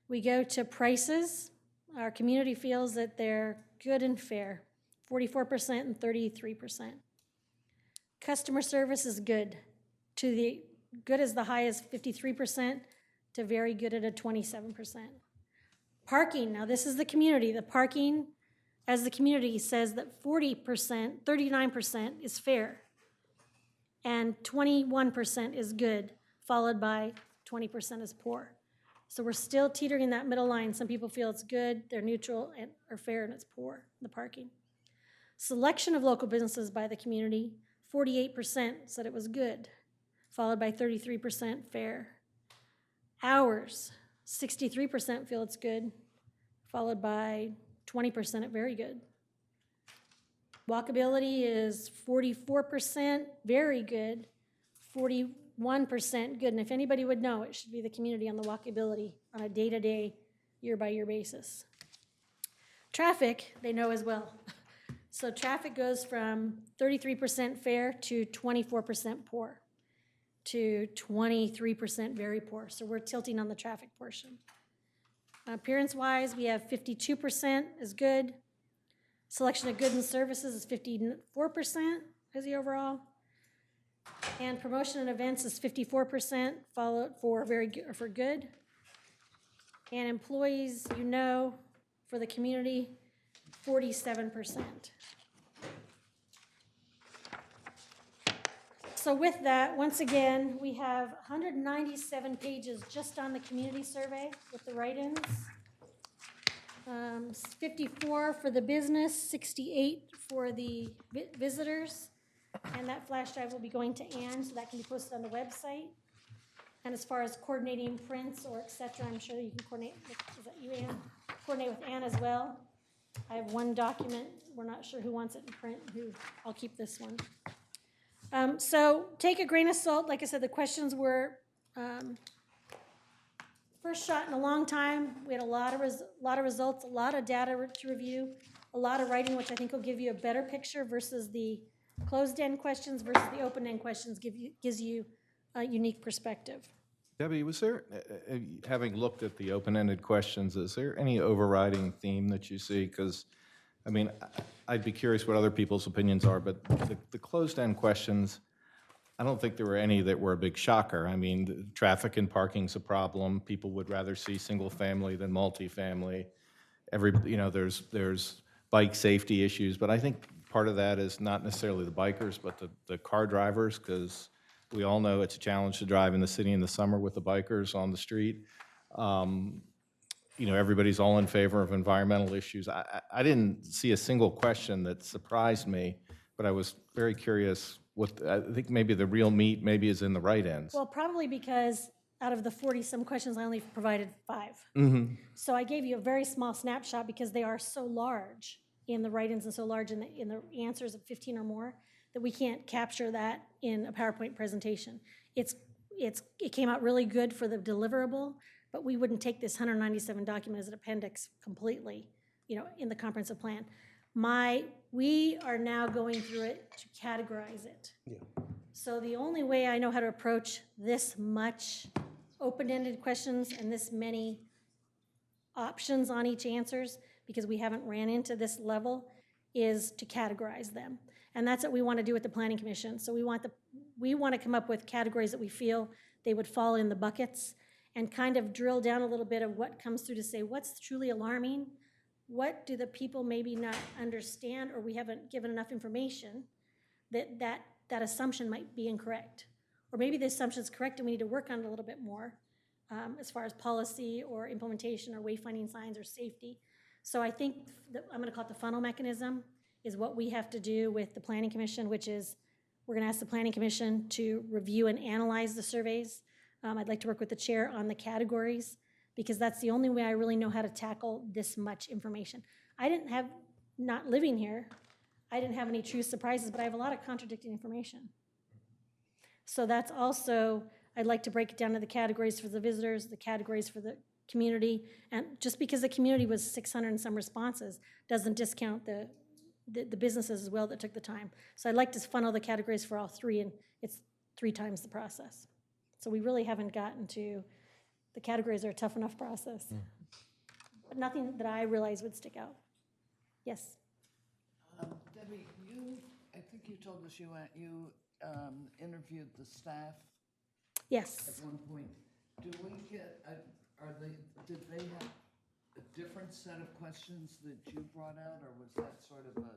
We go to prices. Our community feels that they're good and fair, 44% and 33%. Customer service is good. To the good is the high as 53% to very good at a 27%. Parking, now this is the community. The parking as the community says that 40%, 39% is fair, and 21% is good, followed by 20% is poor. So we're still teetering in that middle line. Some people feel it's good, they're neutral, and or fair, and it's poor, the parking. Selection of local businesses by the community, 48% said it was good, followed by 33% fair. Hours, 63% feel it's good, followed by 20% at very good. Walkability is 44% very good, 41% good. And if anybody would know, it should be the community on the walkability on a day-to-day, year-by-year basis. Traffic, they know as well. So traffic goes from 33% fair to 24% poor to 23% very poor. So we're tilting on the traffic portion. Appearance-wise, we have 52% is good. Selection of goods and services is 54% is the overall. And promotion and events is 54%, followed for very good, for good. And employees, you know, for the community, 47%. So with that, once again, we have 197 pages just on the community survey with the write-ins. 54 for the business, 68 for the visitors. And that flash drive will be going to Ann, so that can be posted on the website. And as far as coordinating prints or et cetera, I'm sure you can coordinate, is that you, Ann? Coordinate with Ann as well. I have one document, we're not sure who wants it in print, I'll keep this one. So take a grain of salt. Like I said, the questions were first shot in a long time. We had a lot of results, a lot of data to review, a lot of writing, which I think will give you a better picture versus the closed-end questions versus the open-end questions gives you a unique perspective. Debbie, was there, having looked at the open-ended questions, is there any overriding theme that you see? Because, I mean, I'd be curious what other people's opinions are, but the closed-end questions, I don't think there were any that were a big shocker. I mean, the traffic and parking's a problem. People would rather see single-family than multifamily. There's bike safety issues, but I think part of that is not necessarily the bikers, but the car drivers, because we all know it's a challenge to drive in the city in the summer with the bikers on the street. Everybody's all in favor of environmental issues. I didn't see a single question that surprised me, but I was very curious. I think maybe the real meat maybe is in the write-ins. Well, probably because out of the 40-some questions, I only provided 5. Mm-hmm. So I gave you a very small snapshot because they are so large in the write-ins and so large in the answers of 15 or more that we can't capture that in a PowerPoint presentation. It came out really good for the deliverable, but we wouldn't take this 197 document as an appendix completely, in the comprehensive plan. We are now going through it to categorize it. Yeah. So the only way I know how to approach this much open-ended questions and this many options on each answers, because we haven't ran into this level, is to categorize them. And that's what we want to do with the Planning Commission. So we want to come up with categories that we feel they would fall in the buckets and kind of drill down a little bit of what comes through to say what's truly alarming, what do the people maybe not understand, or we haven't given enough information that assumption might be incorrect. Or maybe the assumption is correct and we need to work on it a little bit more as far as policy or implementation or wayfinding signs or safety. So I think I'm going to call it the funnel mechanism is what we have to do with the Planning Commission, which is we're going to ask the Planning Commission to review and analyze the surveys. I'd like to work with the chair on the categories because that's the only way I really know how to tackle this much information. I didn't have not living here, I didn't have any true surprises, but I have a lot of contradicting information. So that's also, I'd like to break it down to the categories for the visitors, the categories for the community. And just because the community was 600 and some responses, doesn't discount the businesses as well that took the time. So I'd like to funnel the categories for all three, and it's 3 times the process. So we really haven't gotten to, the categories are a tough enough process. But nothing that I realize would stick out. Yes? Debbie, I think you told us you interviewed the staff Yes. at one point. Do we get, did they have a different set of questions that you brought out, or was that sort of a?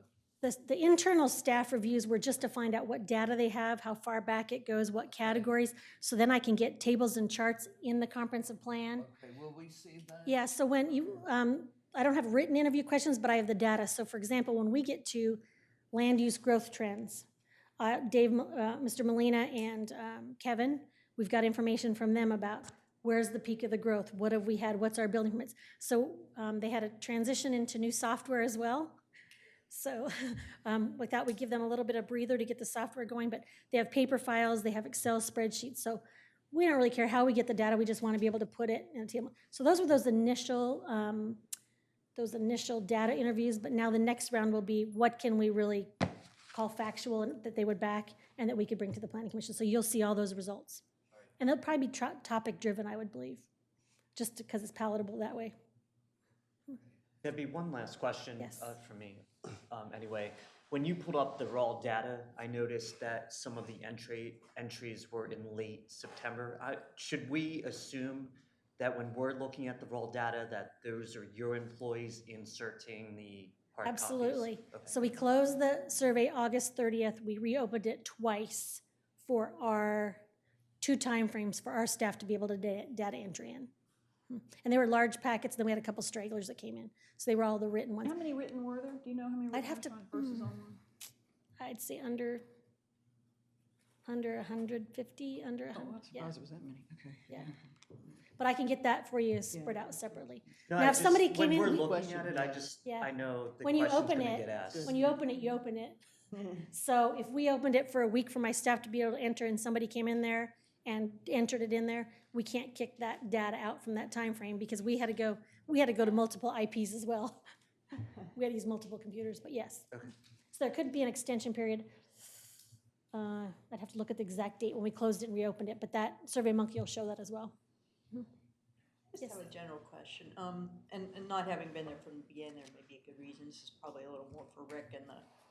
The internal staff reviews were just to find out what data they have, how far back it goes, what categories, so then I can get tables and charts in the comprehensive plan. Okay, will we see that? Yeah, so when you, I don't have written interview questions, but I have the data. So for example, when we get to land use growth trends, Mr. Molina and Kevin, we've got information from them about where's the peak of the growth, what have we had, what's our building permits. So they had a transition into new software as well. So with that, we give them a little bit of breather to get the software going, but they have paper files, they have Excel spreadsheets. So we don't really care how we get the data, we just want to be able to put it in a table. So those were those initial data interviews, but now the next round will be what can we really call factual and that they would back and that we could bring to the Planning Commission. So you'll see all those results. And they'll probably be topic driven, I would believe, just because it's palatable that way. There'd be one last question Yes. for me. Anyway, when you pulled up the raw data, I noticed that some of the entries were in late September. Should we assume that when we're looking at the raw data, that those are your employees inserting the hard copies? Absolutely. Okay. So we closed the survey August 30th. We reopened it twice for our 2 timeframes for our staff to be able to data entry in. And they were large packets, then we had a couple stragglers that came in. So they were all the written ones. How many written were there? Do you know how many I'd written have to- versus online? I'd say under 150, under 100. Oh, I'm surprised it was that many, okay. Yeah. But I can get that for you spread out separately. No, Now, if somebody came in. When we're looking at it, Yeah. I know the When you question's open gonna it, get asked. when you open it, you open it. So if we opened it for a week for my staff to be able to enter and somebody came in there and entered it in there, we can't kick that data out from that time frame because we had to go to multiple IPs as well. We had to use multiple computers, but yes. Okay. So there could be an extension period. I'd have to look at the exact date when we closed it and reopened it, but that SurveyMonkey will show that as well. I just have a general question, and not having been there from the beginning, there may be a good reason. This is probably a little more for Rick and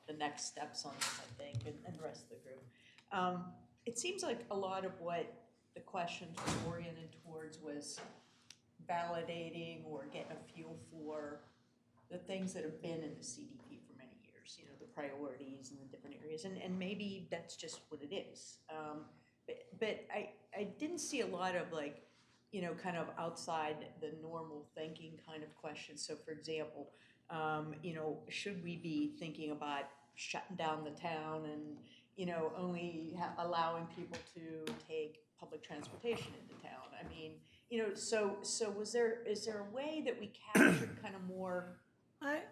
the next steps on this, I think, and the rest of the group. It seems like a lot of what the questions were oriented towards was validating or getting a feel for the things that have been in the CDP for many years, you know, the priorities in the different areas, and maybe that's just what it is. But I didn't see a lot of like, you know, kind of outside the normal thinking kind of questions. So for example, you know, should we be thinking about shutting down the town and, you know, only allowing people to take public transportation into town? I mean, you know, so is there a way that we captured kind of more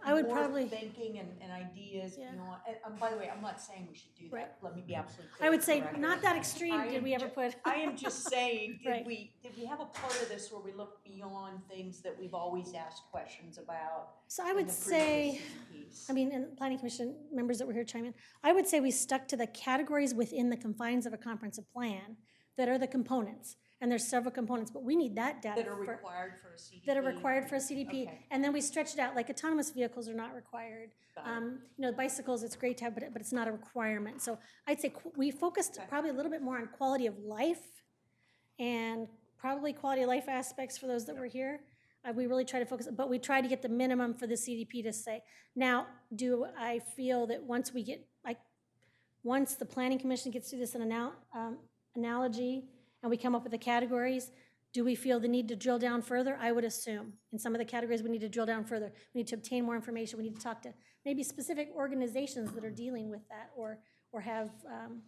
I would more probably. thinking and ideas Yeah. beyond, and by the way, I'm not saying we should do that. Right. Let me be absolutely clear. I would say for the record. not that extreme I did am we ever ju- put. I am just saying, Right. did we have a part of this where we look beyond things that we've always asked questions about? So I in would the say, previous CDPs? I mean, and Planning Commission members that were here chime in, I would say we stuck to the categories within the confines of a comprehensive plan that are the components. And there's several components, but we need that data. That are for- required for a CDP? that are required for a CDP. Okay. And then we stretch it out, like autonomous vehicles are not required. Got it. You know, bicycles, it's great to have, but it's not a requirement. So I'd say we focused probably a little bit more on quality of life and probably quality of life aspects for those that were here. We really try to focus, but we try to get the minimum for the CDP to say. Now, do I feel that once we get, like, once the Planning Commission gets through this analogy and we come up with the categories, do we feel the need to drill down further? I would assume. In some of the categories, we need to drill down further. We need to obtain more information. We need to talk to maybe specific organizations that are dealing with that or have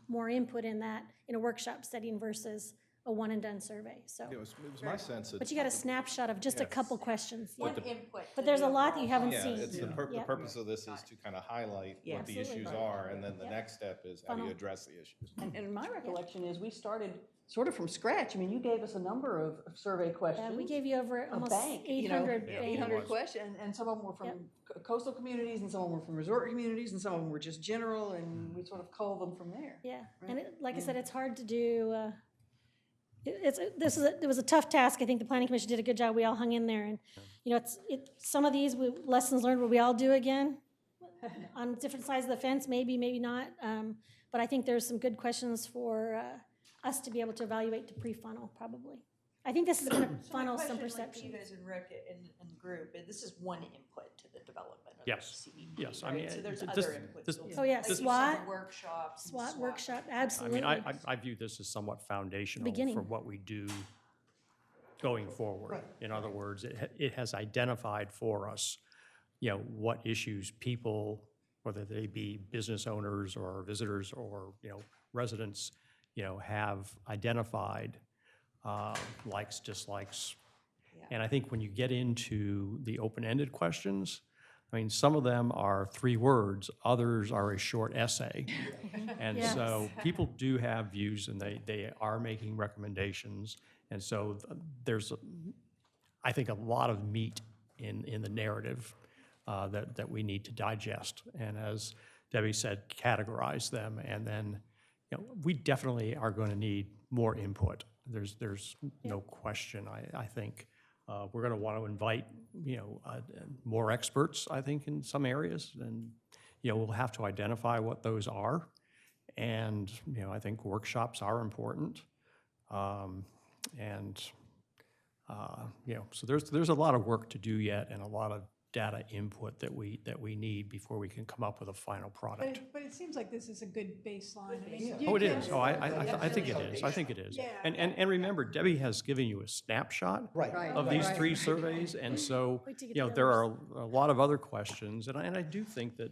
more input in that in a workshop setting versus a one-and-done survey, so. It was my sense that. But you got a snapshot of just a couple questions. One yeah. input. But to there's the a lot that you overall haven't Yeah, seen. it's the Yep. purpose of this is to kind of highlight Yeah. what the Absolutely. issues are, and then the Yep. next step is how do you Funnel. address the issues? And my recollection is we started sort of from scratch. I mean, you gave us a number of survey questions. We gave you over A almost bank, you know, 800 800 questions, and some of them were from coastal communities, and some of them were from resort communities, and some of them were just general, and we sort of culled them from there. Yeah, and like I said, it's hard to do. It was a tough task. I think the planning commission did a good job. We all hung in there, and some of these lessons learned will we all do again on different sides of the fence, maybe not. But I think there's some good questions for us to be able to evaluate to pre-funnel probably. I think this is going to funnel some You perceptions. guys and Rick in the group, this is one input to the development of Yes. the CDP, Yes, I right? mean, So there's this- other inputs. this- built in. Oh, yeah, Like you said, the SWOT. workshops. and SWOT workshop, I absolutely. mean, I view this as somewhat foundational Beginning. for what we do going forward. In other words, it has identified for us, what issues people, whether they be business owners or visitors or, residents, have identified, likes, dislikes. And I think when you get into the open-ended questions, I mean, some of them are 3 words, others are a short essay. And so people do have views and they are making recommendations. And so there's, I think, a lot of meat in the narrative that we need to digest. And as Debbie said, categorize them. And then, we definitely are going to need more input. There's no question, I think. We're going to want to invite, more experts, I think, in some areas. And, we'll have to identify what those are. And, I think workshops are important. So there's a lot of work to do yet and a lot of data input that we need before we can come up with a final product. But it seems like this is a good baseline. I mean, Oh, it you is. can- Oh, I think it is. I think it is. Yeah. And remember, Debbie has given you a snapshot of these 3 surveys, and so, Wait till you get the there are a lot of other questions, and I do think that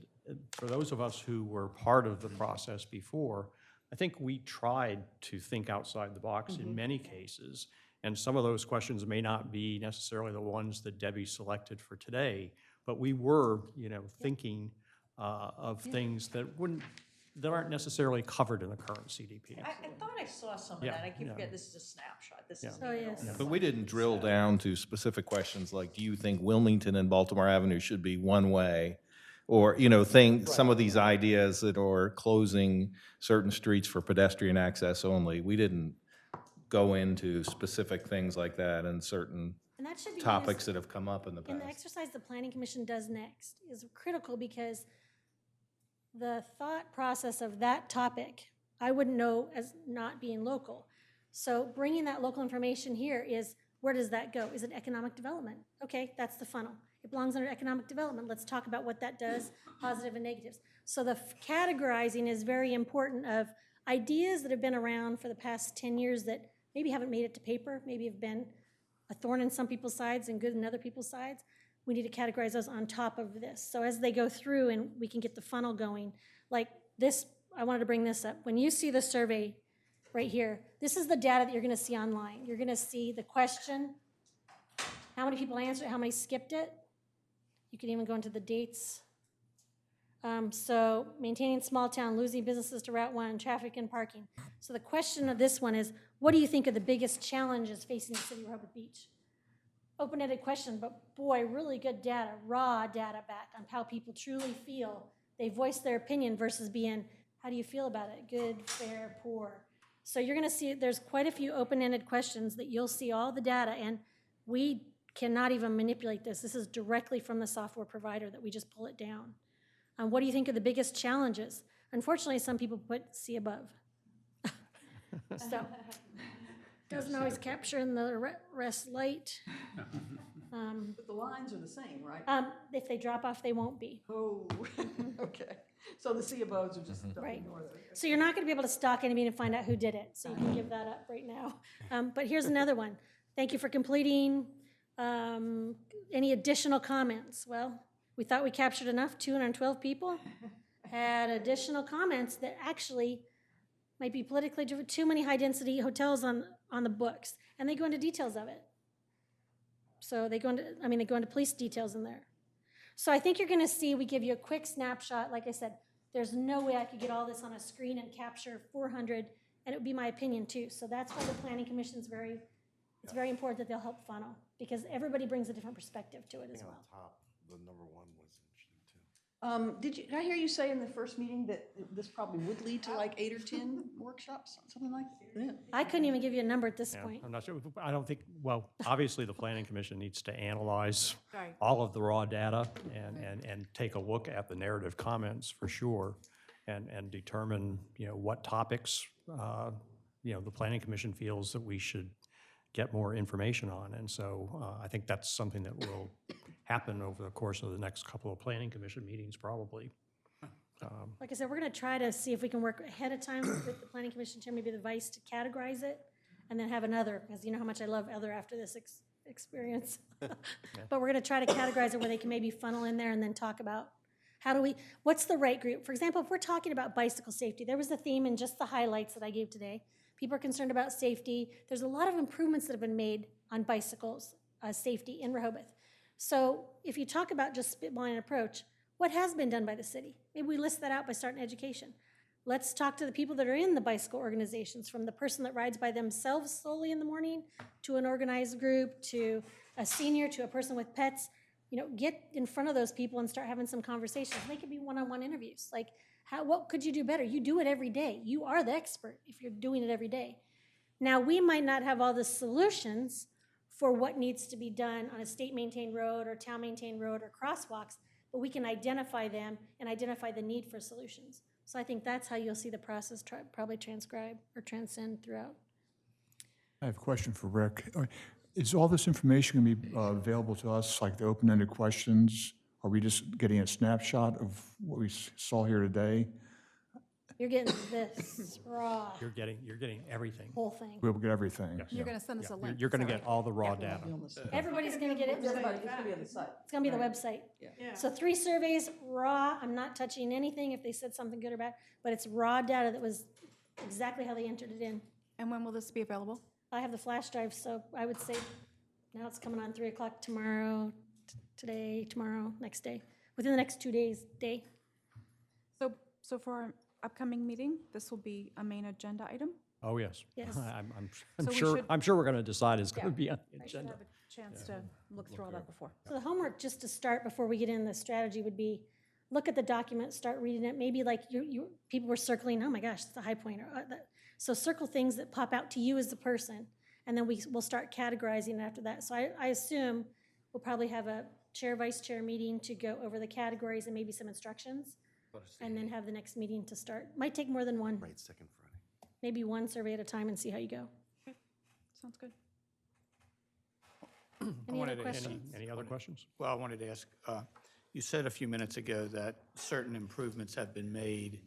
for those of us who were part of the process before, I think we tried to think outside the box in many cases, and some of those questions may not be necessarily the ones that Debbie selected for today, but we were, thinking of things that aren't necessarily covered in the current CDP. I thought I saw some of Yeah, that. I keep yeah. forgetting this is a snapshot. This Yeah. isn't Oh, even yes. all the But we didn't findings, drill so- down to specific questions like, do you think Wilmington and Baltimore Avenue should be one way? Or, some of these ideas that are closing certain streets for pedestrian access only. We didn't go into specific things like that and certain And that should be topics that have come up in the And the past. exercise the planning commission does next is critical because the thought process of that topic, I wouldn't know as not being local. So bringing that local information here is, where does that go? Is it economic development? Okay, that's the funnel. It belongs under economic development. Let's talk about what that does, positive and negatives. So the categorizing is very important of ideas that have been around for the past 10 years that maybe haven't made it to paper, maybe have been a thorn in some people's sides and good in other people's sides. We need to categorize those on top of this. So as they go through and we can get the funnel going, like this, I wanted to bring this up. When you see the survey right here, this is the data that you're gonna see online. You're gonna see the question, how many people answered it, how many skipped it. You can even go into the dates. So maintaining small town, losing businesses to Route 1, traffic and parking. So the question of this one is, what do you think are the biggest challenges facing the city of Rehoboth Beach? Open-ended question, but boy, really good data, raw data back on how people truly feel. They voice their opinion versus being, how do you feel about it? Good, fair, poor. So you're gonna see, there's quite a few open-ended questions that you'll see all the data, and we cannot even manipulate this. This is directly from the software provider that we just pull it down. What do you think are the biggest challenges? Unfortunately, some people put see above. So, doesn't always capture in the rest light. But the lines are the same, right? If they drop off, they won't be. Oh, okay. So the C of O's are just, don't Right. ignore those. So you're not gonna be able to stalk any meeting and find out who did it, so you can give that up right now. But here's another one. Thank you for completing. Any additional comments? Well, we thought we captured enough, 212 people had additional comments that actually might be politically driven, too many high-density hotels on the books, and they go into details of it. So they go into police details in there. So I think you're gonna see, we give you a quick snapshot. Like I said, there's no way I could get all this on a screen and capture 400, and it would be my opinion too. So that's why the Planning Commission's it's very important that they'll help funnel, because everybody brings a different perspective to it as well. On top, the number one was interesting too. Did I hear you say in the first meeting that this probably would lead to like 8 or 10 workshops, something like that? I couldn't even give you a number at this Yeah, point. I'm not sure, I don't think, well, obviously, the planning commission needs to analyze Right. all of the raw data and take a look at the narrative comments for sure, and determine, what topics, the planning commission feels that we should get more information on. And so I think that's something that will happen over the course of the next couple of planning commission meetings, probably. Like I said, we're gonna try to see if we can work ahead of time with the Planning Commission chair, maybe the vice, to categorize it, and then have another, because you know how much I love other after this experience. But we're gonna try to categorize it where they can maybe funnel in there and then talk about what's the right group? For example, if we're talking about bicycle safety, there was the theme in just the highlights that I gave today. People are concerned about safety. There's a lot of improvements that have been made on bicycles, safety in Rehoboth. So if you talk about just spitballing an approach, what has been done by the city? Maybe we list that out by starting education. Let's talk to the people that are in the bicycle organizations, from the person that rides by themselves solely in the morning, to an organized group, to a senior, to a person with pets. Get in front of those people and start having some conversations. They could be one-on-one interviews. Like, what could you do better? You do it every day. You are the expert if you're doing it every day. Now, we might not have all the solutions for what needs to be done on a state-maintained road or town-maintained road or crosswalks, but we can identify them and identify the need for solutions. So I think that's how you'll see the process probably transcribe or transcend throughout. I have a question for Rick. Is all this information going to be available to us, like the open-ended questions? Are we just getting a snapshot of what we saw here today? You're getting this raw You're getting everything. whole thing. We'll get everything. You're going to send us a link. You're going to is that get all the raw data. Everybody's going to get it. Everybody, it's gonna be on the site. It's going to be the website. Yeah. So 3 surveys, raw. I'm not touching anything if they said something good or bad, but it's raw data that was exactly how they entered it in. And when will this be available? I have the flash drive, so I would say now it's coming on 3 o'clock tomorrow, today, tomorrow, next day, within the next 2 days, day. So for our upcoming meeting, this will be a main agenda item? Oh, yes. Yes. So we sure, should- I'm sure we're going to decide it's going to be on the I should agenda. have a chance to look through all that before. So the homework, just to start before we get in the strategy, would be look at the document, start reading it. Maybe like people were circling, oh my gosh, that's a high point. So circle things that pop out to you as the person, and then we'll start categorizing after that. So I assume we'll probably have a chair, vice chair meeting to go over the categories and maybe some instructions, and then have the next meeting to start. Might take more than one, Right, second Friday. maybe one survey at a time and see how you go. Sounds good. Any other wanted to- questions? Any other questions? Well, I wanted to ask, you said a few minutes ago that certain improvements have been made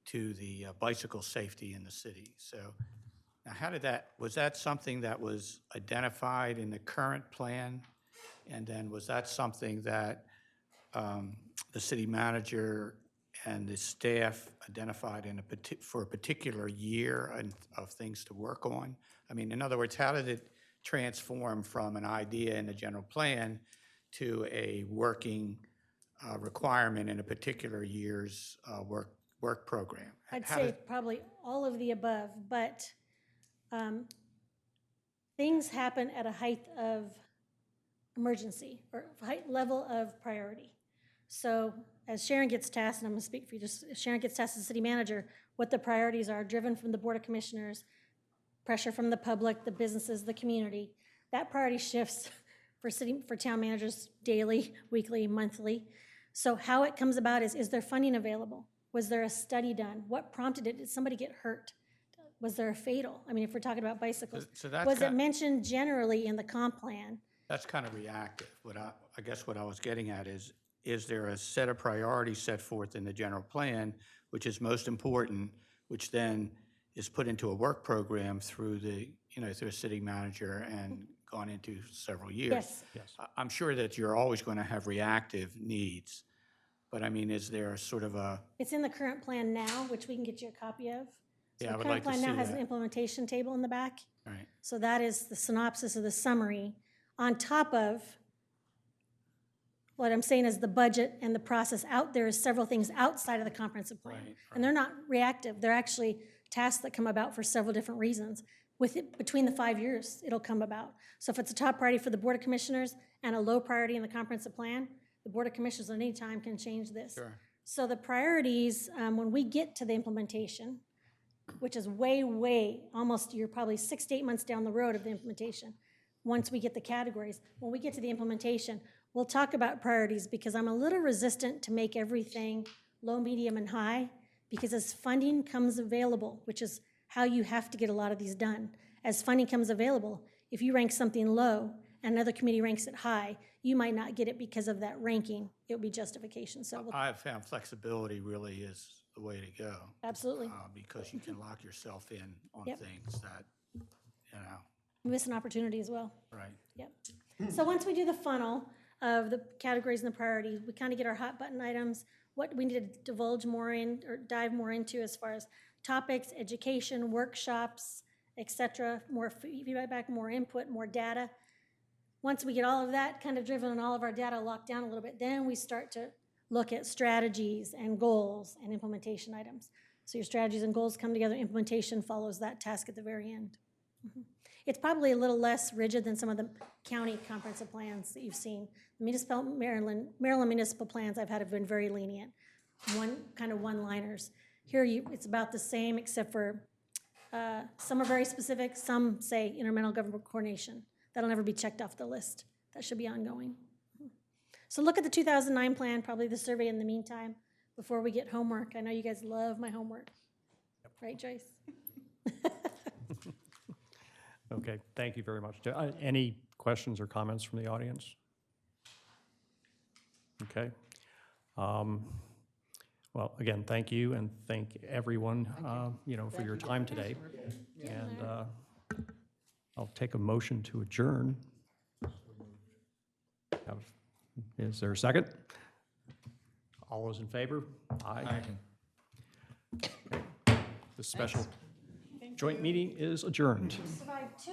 to the bicycle safety in the city. So now was that something that was identified in the current plan? And then was that something that the city manager and the staff identified for a particular year of things to work on? I mean, in other words, how did it transform from an idea in the general plan to a working requirement in a particular year's work program? I'd How say did- probably all of the above, but things happen at a height of emergency or height level of priority. So as Sharon gets tasked, and I'm going to speak for you, just as Sharon gets tasked as city manager, what the priorities are driven from the Board of Commissioners, pressure from the public, the businesses, the community. That priority shifts for town managers daily, weekly, monthly. So how it comes about is there funding available? Was there a study done? What prompted it? Did somebody get hurt? Was there a fatal? I mean, if we're talking about bicycles. So that's Was it kind- mentioned generally in the comp plan? That's kind of reactive. I guess what I was getting at is there a set of priorities set forth in the general plan, which is most important, which then is put into a work program through through a city manager and gone into several years? Yes. Yes. I'm sure that you're always going to have reactive needs, but I mean, is there sort of a, It's in the current plan now, which we can get you a copy of. So Yeah, I the would current like to plan see now has an that. implementation table in the back. Right. So that is the synopsis of the summary. On top of, what I'm saying is the budget and the process out there is several things outside of the comprehensive plan. Right, And they're not reactive, they're actually tasks that come about for several different reasons. Between the 5 years, it'll come about. So if it's a top priority for the Board of Commissioners and a low priority in the comprehensive plan, the Board of Commissioners at any time can change this. Sure. So the priorities, when we get to the implementation, which is way, almost, you're probably 6 to 8 months down the road of the implementation, once we get the categories. When we get to the implementation, we'll talk about priorities, because I'm a little resistant to make everything low, medium, and high, because as funding comes available, which is how you have to get a lot of these done, as funding comes available, if you rank something low and another committee ranks it high, you might not get it because of that ranking. It would be justification, so we'll- I've found flexibility really is the way to go. absolutely. Because you can lock yourself in on Yep. things that, Miss an opportunity as well. right. Yep. So once we do the funnel of the categories and the priorities, we kind of get our hot button items, what we need to divulge more in or dive more into as far as topics, education, workshops, et cetera, more feedback, more input, more data. Once we get all of that kind of driven and all of our data locked down a little bit, then we start to look at strategies and goals and implementation items. So your strategies and goals come together, implementation follows that task at the very end. It's probably a little less rigid than some of the county comprehensive plans that you've seen. Municipal Maryland municipal plans I've had have been very lenient, one-liners. Here it's about the same, except for some are very specific. Some say intermental government coordination. That'll never be checked off the list. That should be ongoing. So look at the 2009 plan, probably the survey in the meantime, before we get homework. I know you guys love my homework. Right, Joyce? Okay, thank you very much. Any questions or comments from the audience? Okay. Well, again, thank you, and thank everyone, for your time today. And I'll take a motion to adjourn. Is there a second? All those in favor? Aye. Okay. This special joint meeting is adjourned. Survived 2